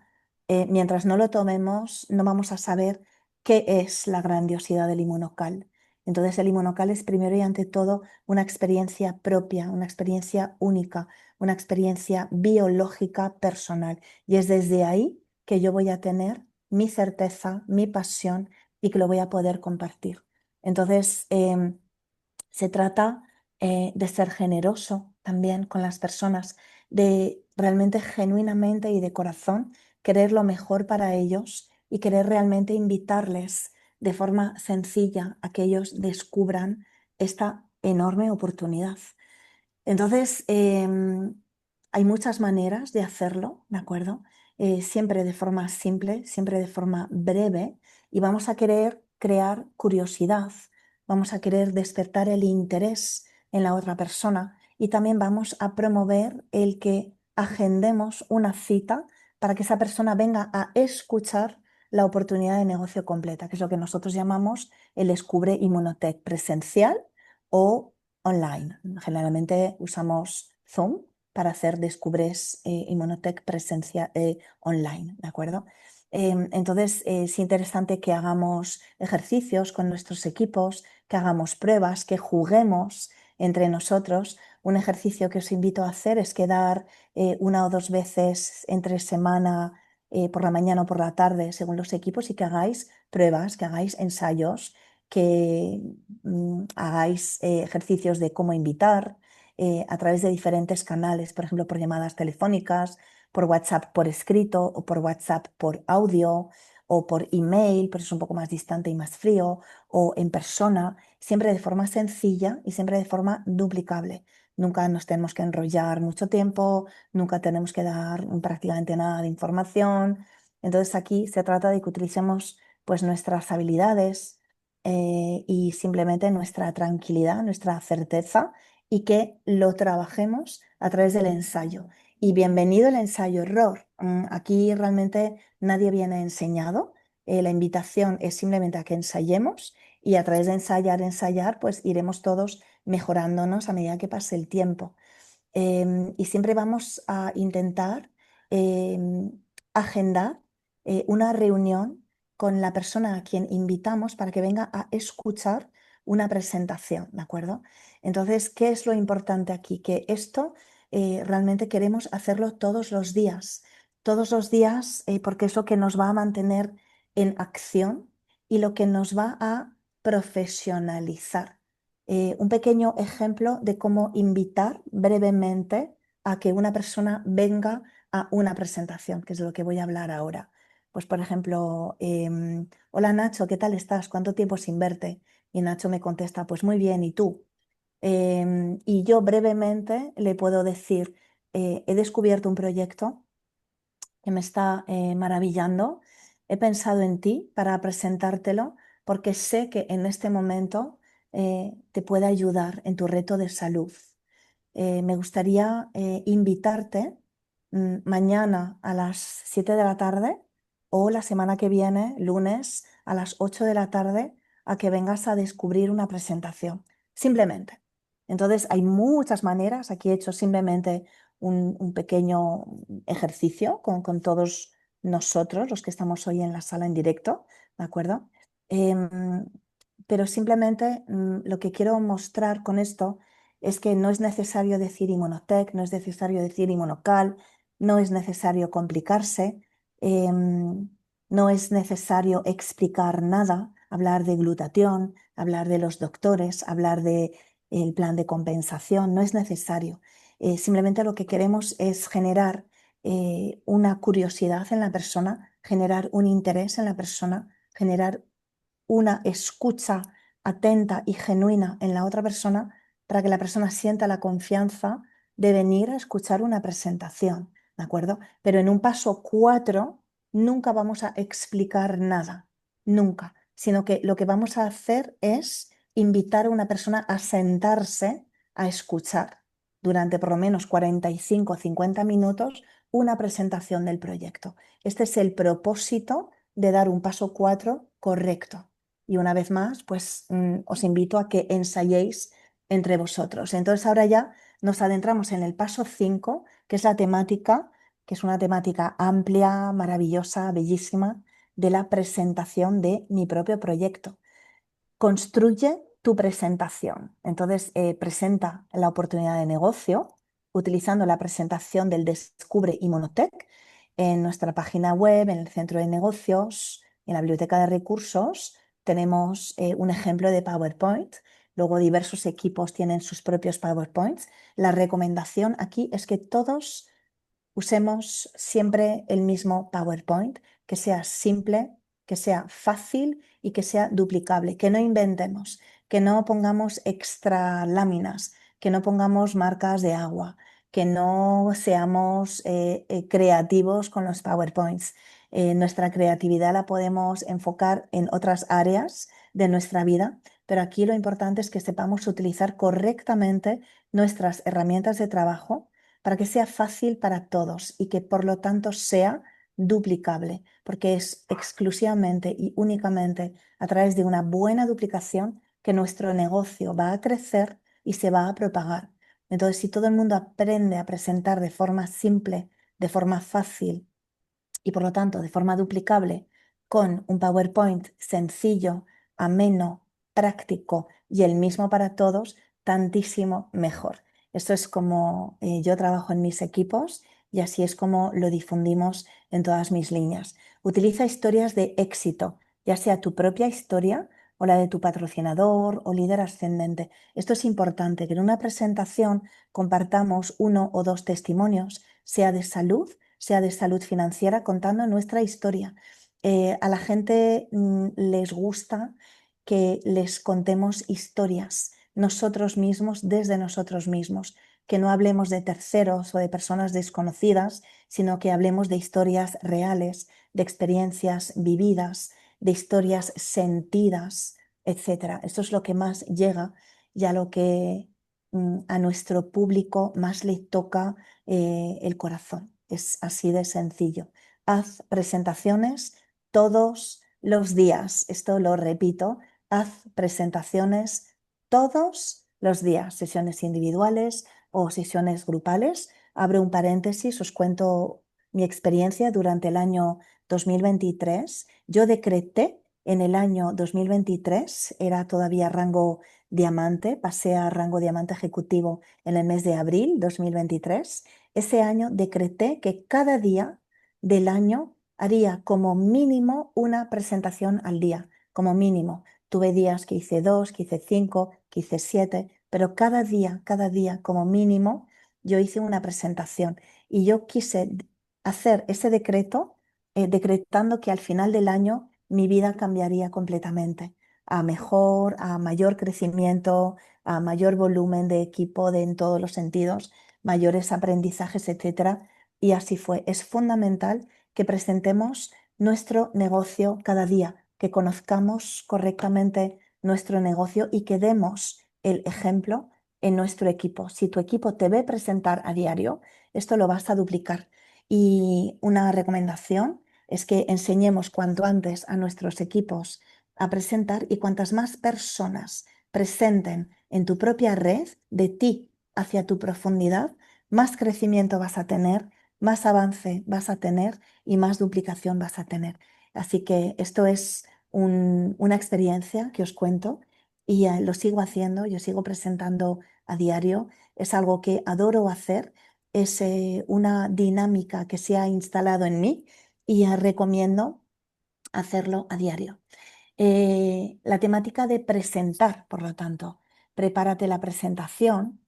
mientras no lo tomemos, no vamos a saber qué es la grandiosidad del inmunocal. Entonces, el inmunocal es primero y ante todo una experiencia propia, una experiencia única, una experiencia biológica personal. Y es desde ahí que yo voy a tener mi certeza, mi pasión y que lo voy a poder compartir. Entonces, se trata de ser generoso también con las personas, de realmente genuinamente y de corazón querer lo mejor para ellos y querer realmente invitarles de forma sencilla a que ellos descubran esta enorme oportunidad. Entonces, hay muchas maneras de hacerlo, ¿de acuerdo? Siempre de forma simple, siempre de forma breve, y vamos a querer crear curiosidad, vamos a querer despertar el interés en la otra persona y también vamos a promover el que agendemos una cita para que esa persona venga a escuchar la oportunidad de negocio completa, que es lo que nosotros llamamos el Descubre Inmunotech presencial o online. Generalmente usamos Zoom para hacer Descubres Inmunotech presencia online, ¿de acuerdo? Entonces, es interesante que hagamos ejercicios con nuestros equipos, que hagamos pruebas, que juguemos entre nosotros. Un ejercicio que os invito a hacer es quedar una o dos veces entre semana, por la mañana o por la tarde, según los equipos, y que hagáis pruebas, que hagáis ensayos, que hagáis ejercicios de cómo invitar a través de diferentes canales, por ejemplo, por llamadas telefónicas, por WhatsApp por escrito o por WhatsApp por audio o por email, pero es un poco más distante y más frío, o en persona, siempre de forma sencilla y siempre de forma duplicable. Nunca nos tenemos que enrollar mucho tiempo, nunca tenemos que dar prácticamente nada de información. Entonces aquí se trata de que utilicemos pues nuestras habilidades y simplemente nuestra tranquilidad, nuestra certeza y que lo trabajemos a través del ensayo. Y bienvenido el ensayo-error. Aquí realmente nadie viene enseñado. La invitación es simplemente a que ensayemos y a través de ensayar, ensayar, pues iremos todos mejorándonos a medida que pase el tiempo. Y siempre vamos a intentar agendar una reunión con la persona a quien invitamos para que venga a escuchar una presentación, ¿de acuerdo? Entonces, ¿qué es lo importante aquí? Que esto realmente queremos hacerlo todos los días, porque es lo que nos va a mantener en acción y lo que nos va a profesionalizar. Un pequeño ejemplo de cómo invitar brevemente a que una persona venga a una presentación, que es de lo que voy a hablar ahora. Pues, por ejemplo, hola Nacho, ¿qué tal estás? ¿Cuánto tiempo sin verte? Y Nacho me contesta, pues muy bien, ¿y tú? Y yo brevemente le puedo decir, he descubierto un proyecto que me está maravillando. He pensado en ti para presentártelo porque sé que en este momento te puede ayudar en tu reto de salud. Me gustaría invitarte mañana a las 7 de la tarde o la semana que viene, lunes, a las 8 de la tarde, a que vengas a descubrir una presentación. Simplemente. Entonces, hay muchas maneras. Aquí he hecho simplemente un pequeño ejercicio con todos nosotros, los que estamos hoy en la sala en directo, ¿de acuerdo? Em, pero simplemente lo que quiero mostrar con esto es que no es necesario decir Inmunotech, no es necesario decir Inmunocal, no es necesario complicarse, no es necesario explicar nada, hablar de glutatión, hablar de los doctores, hablar de el plan de compensación, no es necesario. Simplemente lo que queremos es generar una curiosidad en la persona, generar un interés en la persona, generar una escucha atenta y genuina en la otra persona para que la persona sienta la confianza de venir a escuchar una presentación, ¿de acuerdo? Pero en un paso 4 nunca vamos a explicar nada, nunca, sino que lo que vamos a hacer es invitar a una persona a sentarse a escuchar durante por lo menos 45 o 50 minutos una presentación del proyecto. Este es el propósito de dar un paso 4 correcto. Y una vez más, pues os invito a que ensayéis entre vosotros. Entonces ahora ya nos adentramos en el paso 5, que es la temática, que es una temática amplia, maravillosa, bellísima, de la presentación de mi propio proyecto. Construye tu presentación. Entonces, presenta la oportunidad de negocio utilizando la presentación del Descubre Inmunotech en nuestra página web, en el centro de negocios, en la biblioteca de recursos. Tenemos un ejemplo de PowerPoint. Luego diversos equipos tienen sus propios PowerPoints. La recomendación aquí es que todos usemos siempre el mismo PowerPoint, que sea simple, que sea fácil y que sea duplicable, que no inventemos, que no pongamos extra láminas, que no pongamos marcas de agua, que no seamos creativos con los PowerPoints. Nuestra creatividad la podemos enfocar en otras áreas de nuestra vida, pero aquí lo importante es que sepamos utilizar correctamente nuestras herramientas de trabajo para que sea fácil para todos y que por lo tanto sea duplicable, porque es exclusivamente y únicamente a través de una buena duplicación que nuestro negocio va a crecer y se va a propagar. Entonces, si todo el mundo aprende a presentar de forma simple, de forma fácil y por lo tanto de forma duplicable, con un PowerPoint sencillo, ameno, práctico y el mismo para todos, tantísimo mejor. Esto es como yo trabajo en mis equipos y así es como lo difundimos en todas mis líneas. Utiliza historias de éxito, ya sea tu propia historia o la de tu patrocinador o líder ascendente. Esto es importante, que en una presentación compartamos uno o dos testimonios, sea de salud financiera, contando nuestra historia. A la gente les gusta que les contemos historias nosotros mismos, desde nosotros mismos, que no hablemos de terceros o de personas desconocidas, sino que hablemos de historias reales, de experiencias vividas, de historias sentidas, etcétera. Esto es lo que más llega y a lo que a nuestro público más le toca el corazón. Es así de sencillo. Haz presentaciones todos los días. Esto lo repito. Haz presentaciones todos los días, sesiones individuales o sesiones grupales. Abro un paréntesis, os cuento mi experiencia durante el año 2023. Yo decreté en el año 2023, era todavía rango diamante, pasé a rango diamante ejecutivo en el mes de abril 2023. Ese año decreté que cada día del año haría como mínimo una presentación al día, como mínimo. Tuve días que hice 2, que hice 5, que hice 7, pero cada día como mínimo, yo hice una presentación y yo quise hacer ese decreto, decretando que al final del año mi vida cambiaría completamente, a mejor, a mayor crecimiento, a mayor volumen de equipo en todos los sentidos, mayores aprendizajes, etcétera. Y así fue. Es fundamental que presentemos nuestro negocio cada día, que conozcamos correctamente nuestro negocio y que demos el ejemplo en nuestro equipo. Si tu equipo te ve presentar a diario, esto lo vas a duplicar. Y una recomendación es que enseñemos cuanto antes a nuestros equipos a presentar y cuantas más personas presenten en tu propia red de ti hacia tu profundidad, más crecimiento vas a tener, más avance vas a tener y más duplicación vas a tener. Así que esto es una experiencia que os cuento y lo sigo haciendo, yo sigo presentando a diario, es algo que adoro hacer, es una dinámica que se ha instalado en mí y recomiendo hacerlo a diario. La temática de presentar, por lo tanto, prepárate la presentación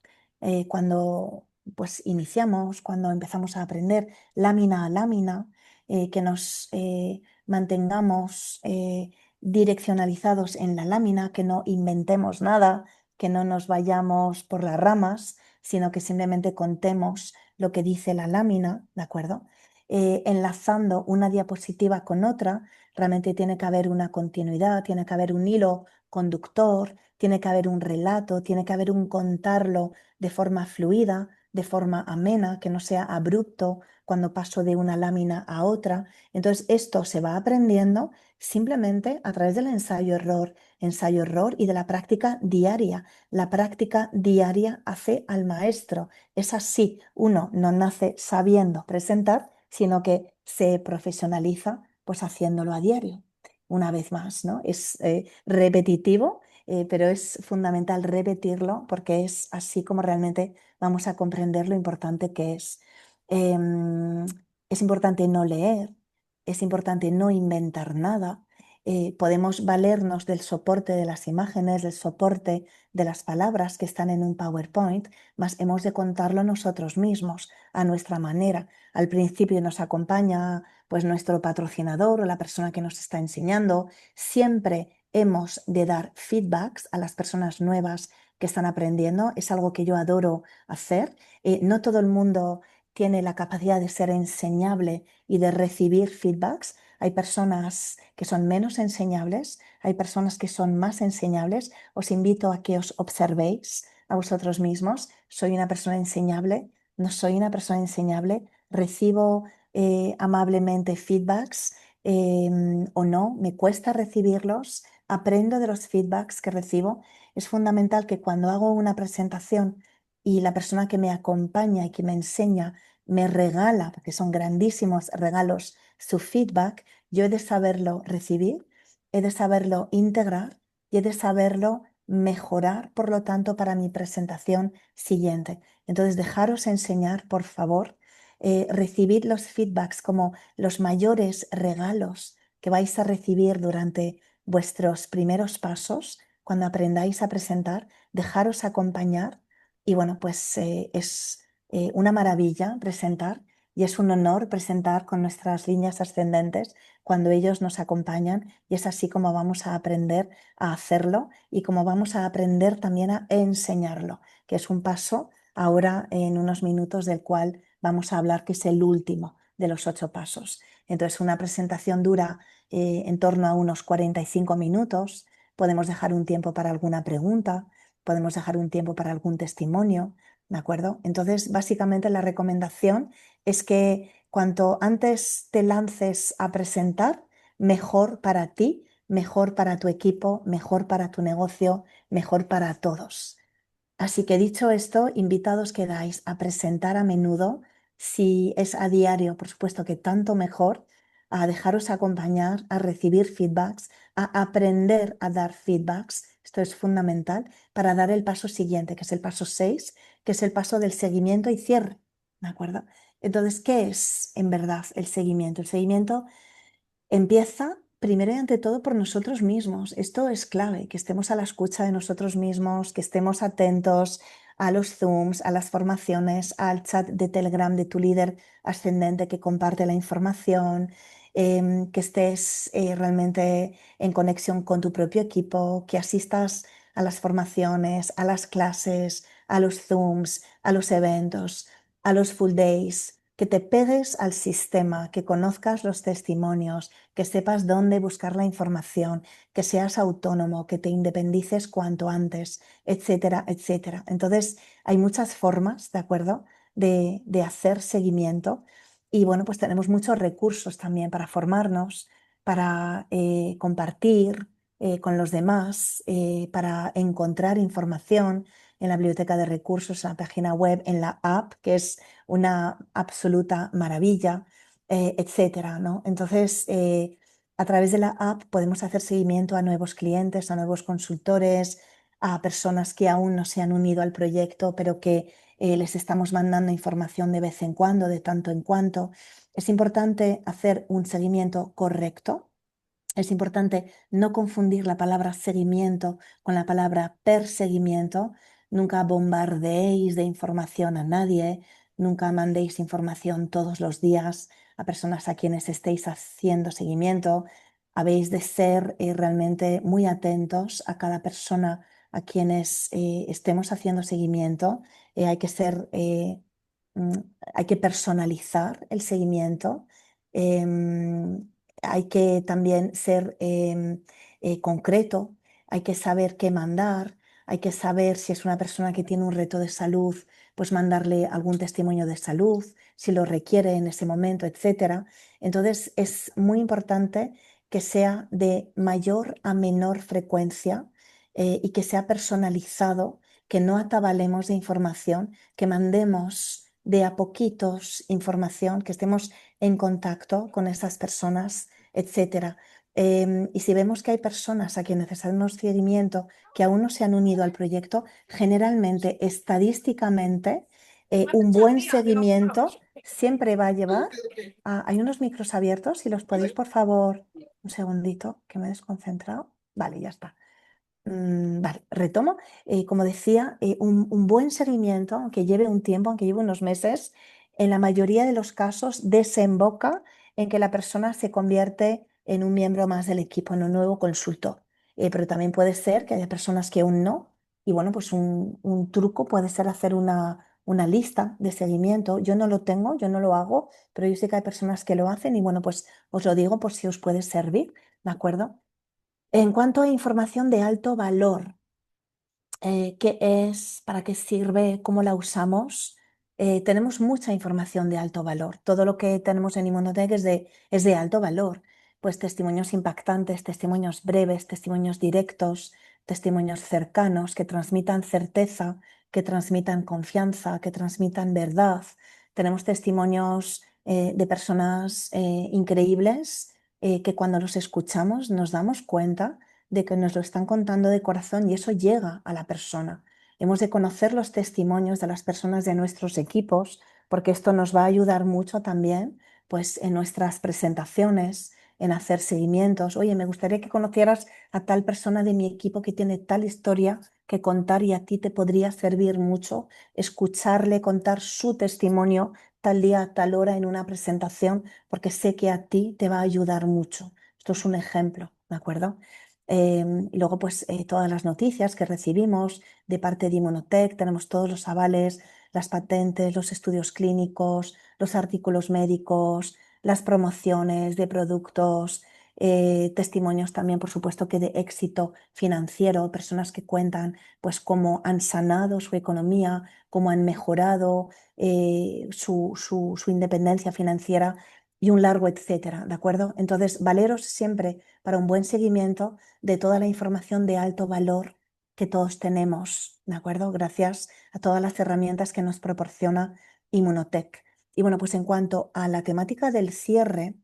cuando pues iniciamos, cuando empezamos a aprender lámina a lámina, que nos mantengamos direccionalizados en la lámina, que no inventemos nada, que no nos vayamos por las ramas, sino que simplemente contemos lo que dice la lámina, ¿de acuerdo? Enlazando una diapositiva con otra. Realmente tiene que haber una continuidad, tiene que haber un hilo conductor, tiene que haber un relato, tiene que haber un contarlo de forma fluida, de forma amena, que no sea abrupto cuando paso de una lámina a otra. Entonces, esto se va aprendiendo simplemente a través del ensayo, error y de la práctica diaria. La práctica diaria hace al maestro. Es así, uno no nace sabiendo presentar, sino que se profesionaliza pues haciéndolo a diario. Una vez más, ¿no? Es repetitivo, pero es fundamental repetirlo porque es así como realmente vamos a comprender lo importante que es. Em, es importante no leer, es importante no inventar nada. Podemos valernos del soporte de las imágenes, del soporte de las palabras que están en un PowerPoint, mas hemos de contarlo nosotros mismos, a nuestra manera. Al principio nos acompaña pues nuestro patrocinador o la persona que nos está enseñando. Siempre hemos de dar feedbacks a las personas nuevas que están aprendiendo. Es algo que yo adoro hacer. No todo el mundo tiene la capacidad de ser enseñable y de recibir feedbacks. Hay personas que son menos enseñables, hay personas que son más enseñables. Os invito a que os observéis a vosotros mismos. ¿Soy una persona enseñable? ¿No soy una persona enseñable? ¿Recibo amablemente feedbacks o no? ¿Me cuesta recibirlos? ¿Aprendo de los feedbacks que recibo? Es fundamental que cuando hago una presentación y la persona que me acompaña y que me enseña me regala, porque son grandísimos regalos, su feedback, yo he de saberlo recibir, he de saberlo integrar y he de saberlo mejorar, por lo tanto, para mi presentación siguiente. Entonces, dejaros enseñar, por favor, recibid los feedbacks como los mayores regalos que vais a recibir durante vuestros primeros pasos, cuando aprendáis a presentar, dejaros acompañar y bueno, pues es una maravilla presentar y es un honor presentar con nuestras líneas ascendentes cuando ellos nos acompañan y es así como vamos a aprender a hacerlo y como vamos a aprender también a enseñarlo, que es un paso ahora en unos minutos del cual vamos a hablar, que es el último de los 8 pasos. Entonces, una presentación dura en torno a unos 45 minutos. Podemos dejar un tiempo para alguna pregunta, podemos dejar un tiempo para algún testimonio, ¿de acuerdo? Entonces, básicamente la recomendación es que cuanto antes te lances a presentar, mejor para ti, mejor para tu equipo, mejor para tu negocio, mejor para todos. Así que dicho esto, invitados quedáis a presentar a menudo, si es a diario, por supuesto que tanto mejor, a dejaros acompañar, a recibir feedbacks, a aprender a dar feedbacks. Esto es fundamental para dar el paso siguiente, que es el paso 6, que es el paso del seguimiento y cierre. ¿De acuerdo? Entonces, ¿qué es en verdad el seguimiento? El seguimiento empieza primero y ante todo por nosotros mismos. Esto es clave, que estemos a la escucha de nosotros mismos, que estemos atentos a los Zooms, a las formaciones, al chat de Telegram de tu líder ascendente que comparte la información, que estés realmente en conexión con tu propio equipo, que asistas a las formaciones, a las clases, a los Zooms, a los eventos, a los full days, que te pegues al sistema, que conozcas los testimonios, que sepas dónde buscar la información, que seas autónomo, que te independices cuanto antes, etcétera, etcétera. Entonces, hay muchas formas, ¿de acuerdo?, de hacer seguimiento. Y bueno, pues tenemos muchos recursos también para formarnos, para compartir con los demás, para encontrar información en la biblioteca de recursos, en la página web, en la app, que es una absoluta maravilla, etcétera, ¿no? Entonces, a través de la app podemos hacer seguimiento a nuevos clientes, a nuevos consultores, a personas que aún no se han unido al proyecto, pero que les estamos mandando información de vez en cuando, de tanto en cuanto. Es importante hacer un seguimiento correcto. Es importante no confundir la palabra seguimiento con la palabra perseguimiento. Nunca bombardeéis de información a nadie, nunca mandéis información todos los días a personas a quienes estéis haciendo seguimiento. Habéis de ser realmente muy atentos a cada persona a quienes estemos haciendo seguimiento. Hay que ser, mm, hay que personalizar el seguimiento. Em, Hay que también ser concreto, hay que saber qué mandar, hay que saber si es una persona que tiene un reto de salud, pues mandarle algún testimonio de salud, si lo requiere en ese momento, etcétera. Entonces es muy importante que sea de mayor a menor frecuencia y que sea personalizado, que no atabalemos de información, que mandemos de a poquitos información, que estemos en contacto con esas personas, etcétera. Y si vemos que hay personas a quienes necesitamos seguimiento que aún no se han unido al proyecto, generalmente, estadísticamente, un buen seguimiento siempre va a llevar hay unos micros abiertos, si los podéis, por favor, un segundito, que me he desconcentrado. Vale, ya está. Vale, retomo. Como decía, un buen seguimiento, aunque lleve un tiempo, aunque lleve unos meses, en la mayoría de los casos desemboca en que la persona se convierte en un miembro más del equipo, en un nuevo consultor. Pero también puede ser que haya personas que aún no. Y bueno, pues un truco puede ser hacer una lista de seguimiento. Yo no lo tengo, yo no lo hago, pero yo sé que hay personas que lo hacen y bueno, pues os lo digo por si os puede servir, ¿de acuerdo? En cuanto a información de alto valor, qué es, para qué sirve, cómo la usamos. Tenemos mucha información de alto valor. Todo lo que tenemos en Inmunotech es de alto valor. Pues testimonios impactantes, testimonios breves, testimonios directos, testimonios cercanos que transmitan certeza, que transmitan confianza, que transmitan verdad. Tenemos testimonios de personas increíbles que cuando los escuchamos nos damos cuenta de que nos lo están contando de corazón y eso llega a la persona. Hemos de conocer los testimonios de las personas de nuestros equipos porque esto nos va a ayudar mucho también pues en nuestras presentaciones, en hacer seguimientos. Oye, me gustaría que conocieras a tal persona de mi equipo que tiene tal historia que contar y a ti te podría servir mucho escucharle contar su testimonio tal día, a tal hora en una presentación, porque sé que a ti te va a ayudar mucho. Esto es un ejemplo, ¿de acuerdo? Y luego, pues, todas las noticias que recibimos de parte de Inmunotech, tenemos todos los avales, las patentes, los estudios clínicos, los artículos médicos, las promociones de productos, testimonios también, por supuesto, que de éxito financiero, personas que cuentan, pues, cómo han sanado su economía, cómo han mejorado su independencia financiera y un largo etcétera, ¿de acuerdo? Entonces, valeros siempre para un buen seguimiento de toda la información de alto valor que todos tenemos, ¿de acuerdo? Gracias a todas las herramientas que nos proporciona Inmunotech. Y bueno, pues en cuanto a la temática del cierre,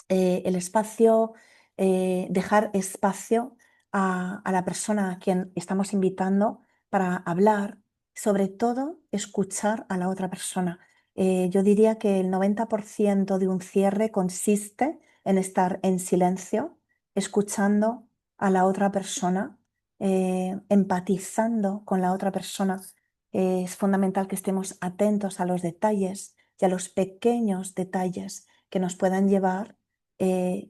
el espacio, dejar espacio a la persona a quien estamos invitando para hablar, sobre todo escuchar a la otra persona. Yo diría que el 90% de un cierre consiste en estar en silencio, escuchando a la otra persona, empatizando con la otra persona. Es fundamental que estemos atentos a los detalles y a los pequeños detalles que nos puedan llevar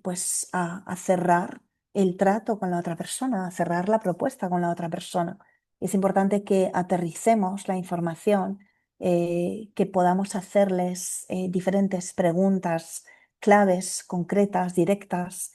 pues a cerrar el trato con la otra persona, a cerrar la propuesta con la otra persona. Es importante que aterricemos la información, que podamos hacerles diferentes preguntas claves, concretas, directas.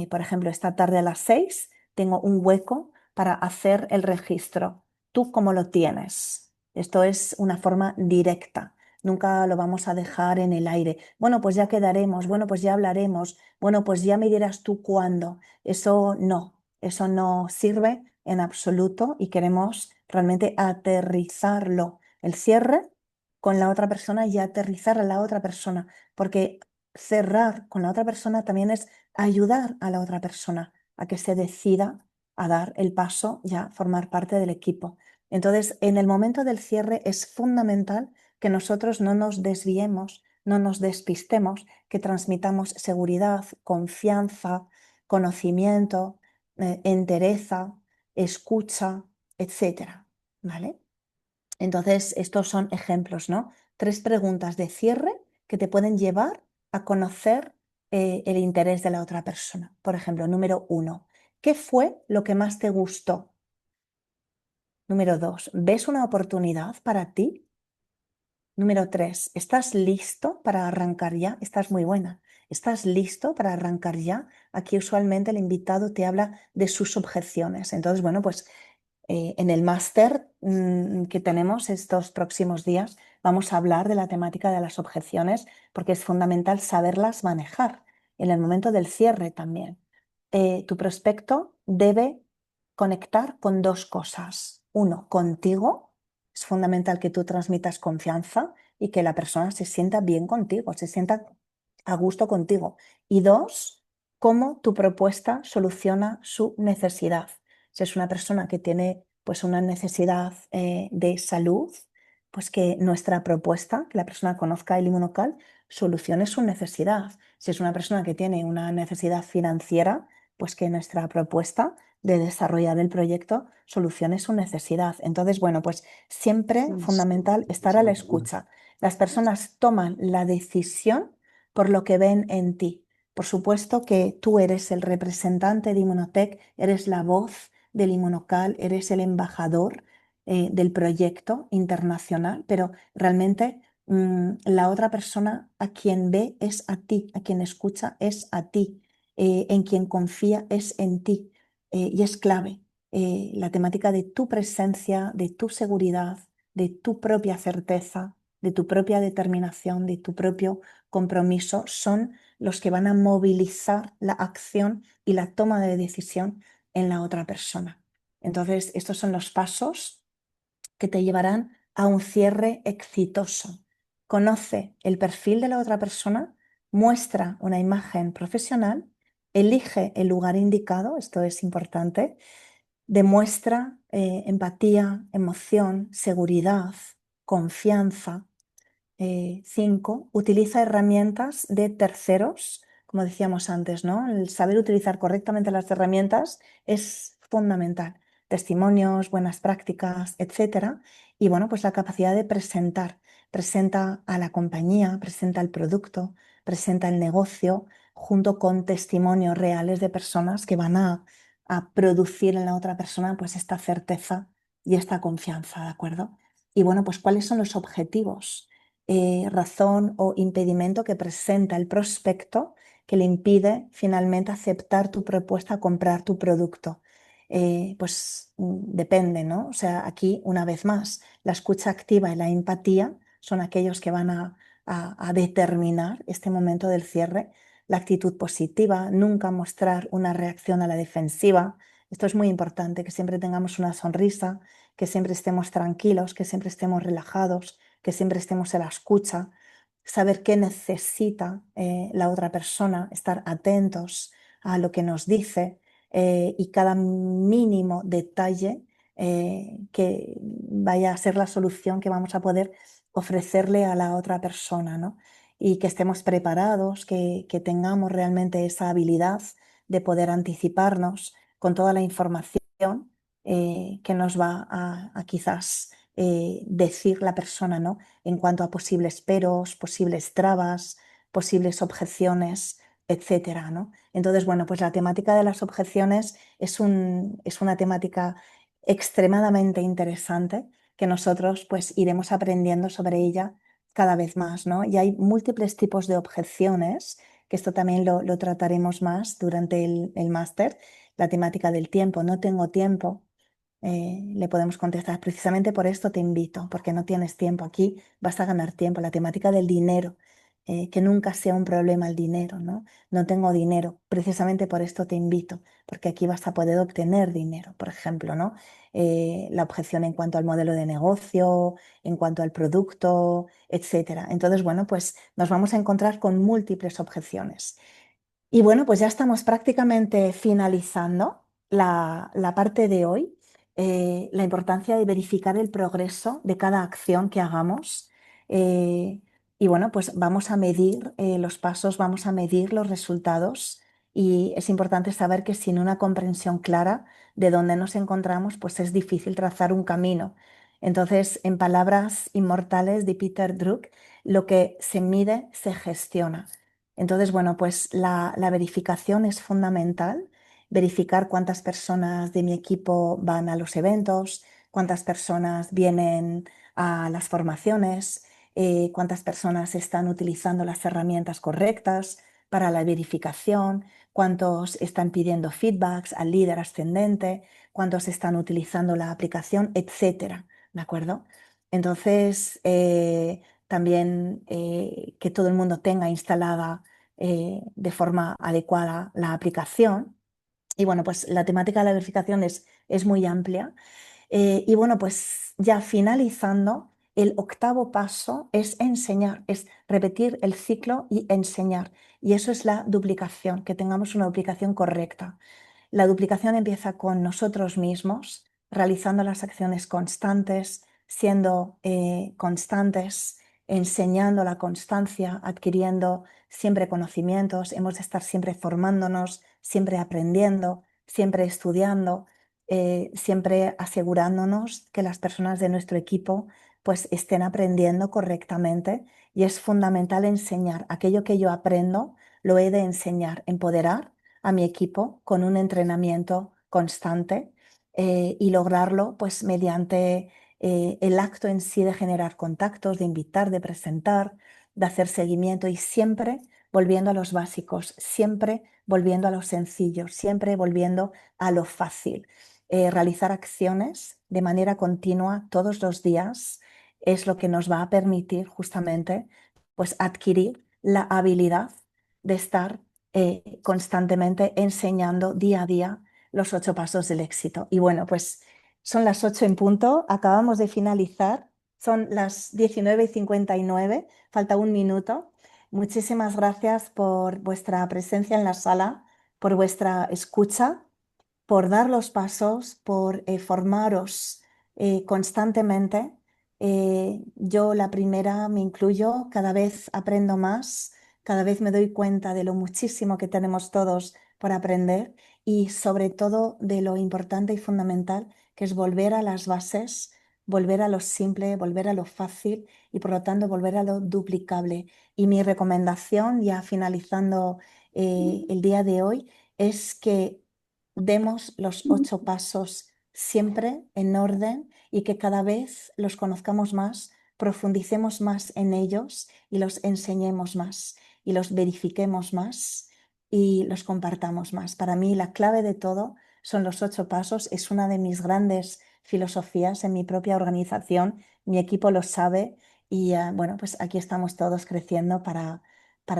Por ejemplo, esta tarde a las 6 tengo un hueco para hacer el registro. ¿Tú cómo lo tienes? Esto es una forma directa nunca lo vamos a dejar en el aire. Bueno, pues ya quedaremos, bueno, pues ya hablaremos, bueno, pues ya me dirás tú cuándo. Eso no sirve en absoluto y queremos realmente aterrizarlo, el cierre con la otra persona y aterrizar a la otra persona, porque cerrar con la otra persona también es ayudar a la otra persona a que se decida a dar el paso y a formar parte del equipo. Entonces, en el momento del cierre es fundamental que nosotros no nos desviemos, no nos despistemos, que transmitamos seguridad, confianza, conocimiento, entereza, escucha, etcétera, ¿vale? Entonces, estos son ejemplos, ¿no? 3 preguntas de cierre que te pueden llevar a conocer el interés de la otra persona. Por ejemplo, número 1, ¿qué fue lo que más te gustó? Número 2, ¿ves una oportunidad para ti? Número 3, ¿estás listo para arrancar ya? Esta es muy buena. ¿Estás listo para arrancar ya? Aquí usualmente el invitado te habla de sus objeciones. Entonces, bueno, pues en el máster que tenemos estos próximos días vamos a hablar de la temática de las objeciones porque es fundamental saberlas manejar en el momento del cierre también. Tu prospecto debe conectar con 2 cosas. Uno, contigo. Es fundamental que tú transmitas confianza y que la persona se sienta bien contigo, se sienta a gusto contigo. Y 2, cómo tu propuesta soluciona su necesidad. Si es una persona que tiene pues una necesidad de salud, pues que nuestra propuesta, que la persona conozca el inmunocal, solucione su necesidad. Si es una persona que tiene una necesidad financiera, pues que nuestra propuesta de desarrollar el proyecto solucione su necesidad. Entonces, bueno, pues siempre fundamental estar a la escucha. Las personas toman la decisión por lo que ven en ti. Por supuesto que tú eres el representante de Inmunotech, eres la voz del Inmunocal, eres el embajador del proyecto internacional, pero realmente la otra persona a quien ve es a ti, a quien escucha es a ti, en quien confía es en ti y es clave. La temática de tu presencia, de tu seguridad, de tu propia certeza, de tu propia determinación, de tu propio compromiso, son los que van a movilizar la acción y la toma de decisión en la otra persona. Entonces, estos son los pasos que te llevarán a un cierre exitoso. Conoce el perfil de la otra persona, muestra una imagen profesional, elige el lugar indicado, esto es importante, demuestra empatía, emoción, seguridad, confianza. 5, utiliza herramientas de terceros, como decíamos antes, ¿no? El saber utilizar correctamente las herramientas es fundamental. Testimonios, buenas prácticas, etcétera. Y bueno, pues la capacidad de presentar. Presenta a la compañía, presenta el producto, presenta el negocio, junto con testimonios reales de personas que van a producir en la otra persona pues esta certeza y esta confianza, ¿de acuerdo? Y bueno, pues ¿cuáles son los objetivos? Razón o impedimento que presenta el prospecto que le impide finalmente aceptar tu propuesta, comprar tu producto. Pues depende, ¿no? O sea, aquí una vez más, la escucha activa y la empatía son aquellos que van a determinar este momento del cierre. La actitud positiva, nunca mostrar una reacción a la defensiva. Esto es muy importante, que siempre tengamos una sonrisa, que siempre estemos tranquilos, que siempre estemos relajados, que siempre estemos en la escucha, saber qué necesita la otra persona, estar atentos a lo que nos dice y cada mínimo detalle que vaya a ser la solución que vamos a poder ofrecerle a la otra persona, ¿no? Y que estemos preparados, que tengamos realmente esa habilidad de poder anticiparnos con toda la información que nos va a quizás decir la persona, ¿no? En cuanto a posibles peros, posibles trabas, posibles objeciones, etcétera, ¿no? Entonces, bueno, pues la temática de las objeciones es una temática extremadamente interesante que nosotros pues iremos aprendiendo sobre ella cada vez más, ¿no? Y hay múltiples tipos de objeciones, que esto también lo trataremos más durante el máster, la temática del tiempo, no tengo tiempo. Le podemos contestar, precisamente por esto te invito, porque no tienes tiempo. Aquí vas a ganar tiempo. La temática del dinero, que nunca sea un problema el dinero, ¿no? No tengo dinero, precisamente por esto te invito, porque aquí vas a poder obtener dinero, por ejemplo, ¿no? La objeción en cuanto al modelo de negocio, en cuanto al producto, etcétera. Entonces, bueno, pues nos vamos a encontrar con múltiples objeciones. Y bueno, pues ya estamos prácticamente finalizando la parte de hoy. La importancia de verificar el progreso de cada acción que hagamos. Eh, y bueno, pues vamos a medir los pasos, vamos a medir los resultados. Y es importante saber que sin una comprensión clara de dónde nos encontramos, pues es difícil trazar un camino. Entonces, en palabras inmortales de Peter Druck, lo que se mide se gestiona. Entonces, bueno, pues la verificación es fundamental. Verificar cuántas personas de mi equipo van a los eventos, cuántas personas vienen a las formaciones, cuántas personas están utilizando las herramientas correctas para la verificación, cuántos están pidiendo feedbacks al líder ascendente, cuántos están utilizando la aplicación, etcétera. ¿De acuerdo? Entonces, también que todo el mundo tenga instalada de forma adecuada la aplicación. Y bueno, pues la temática de la verificación es muy amplia. Y bueno, pues ya finalizando, el octavo paso es enseñar, es repetir el ciclo y enseñar. Y eso es la duplicación, que tengamos una duplicación correcta. La duplicación empieza con nosotros mismos, realizando las acciones constantes, siendo constantes, enseñando la constancia, adquiriendo siempre conocimientos. Hemos de estar siempre formándonos, siempre aprendiendo, siempre estudiando, siempre asegurándonos que las personas de nuestro equipo pues estén aprendiendo correctamente. Y es fundamental enseñar aquello que yo aprendo, lo he de enseñar, empoderar a mi equipo con un entrenamiento constante, y lograrlo pues mediante el acto en sí de generar contactos, de invitar, de presentar, de hacer seguimiento y siempre volviendo a los básicos, siempre volviendo a lo sencillo, siempre volviendo a lo fácil. Realizar acciones de manera continua todos los días es lo que nos va a permitir justamente pues adquirir la habilidad de estar constantemente enseñando día a día los 8 pasos del éxito. Y bueno, pues son las 8 en punto, acabamos de finalizar, son las 19:59, falta un minuto. Muchísimas gracias por vuestra presencia en la sala, por vuestra escucha, por dar los pasos, por formaros constantemente. Yo la primera me incluyo, cada vez aprendo más, cada vez me doy cuenta de lo muchísimo que tenemos todos por aprender y sobre todo de lo importante y fundamental que es volver a las bases, volver a lo simple, volver a lo fácil y por lo tanto volver a lo duplicable. Y mi recomendación, ya finalizando el día de hoy, es que demos los 8 pasos siempre en orden y que cada vez los conozcamos más, profundicemos más en ellos y los enseñemos más y los verifiquemos más y los compartamos más. Para mí la clave de todo son los 8 pasos, es una de mis grandes filosofías en mi propia organización, mi equipo lo sabe y bueno, pues aquí estamos todos creciendo para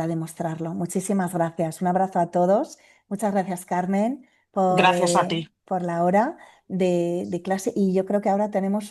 demostrarlo. Muchísimas gracias. Un abrazo a todos. Muchas gracias, Carmen, Gracias a ti. por la hora de clase y yo creo que ahora tenemos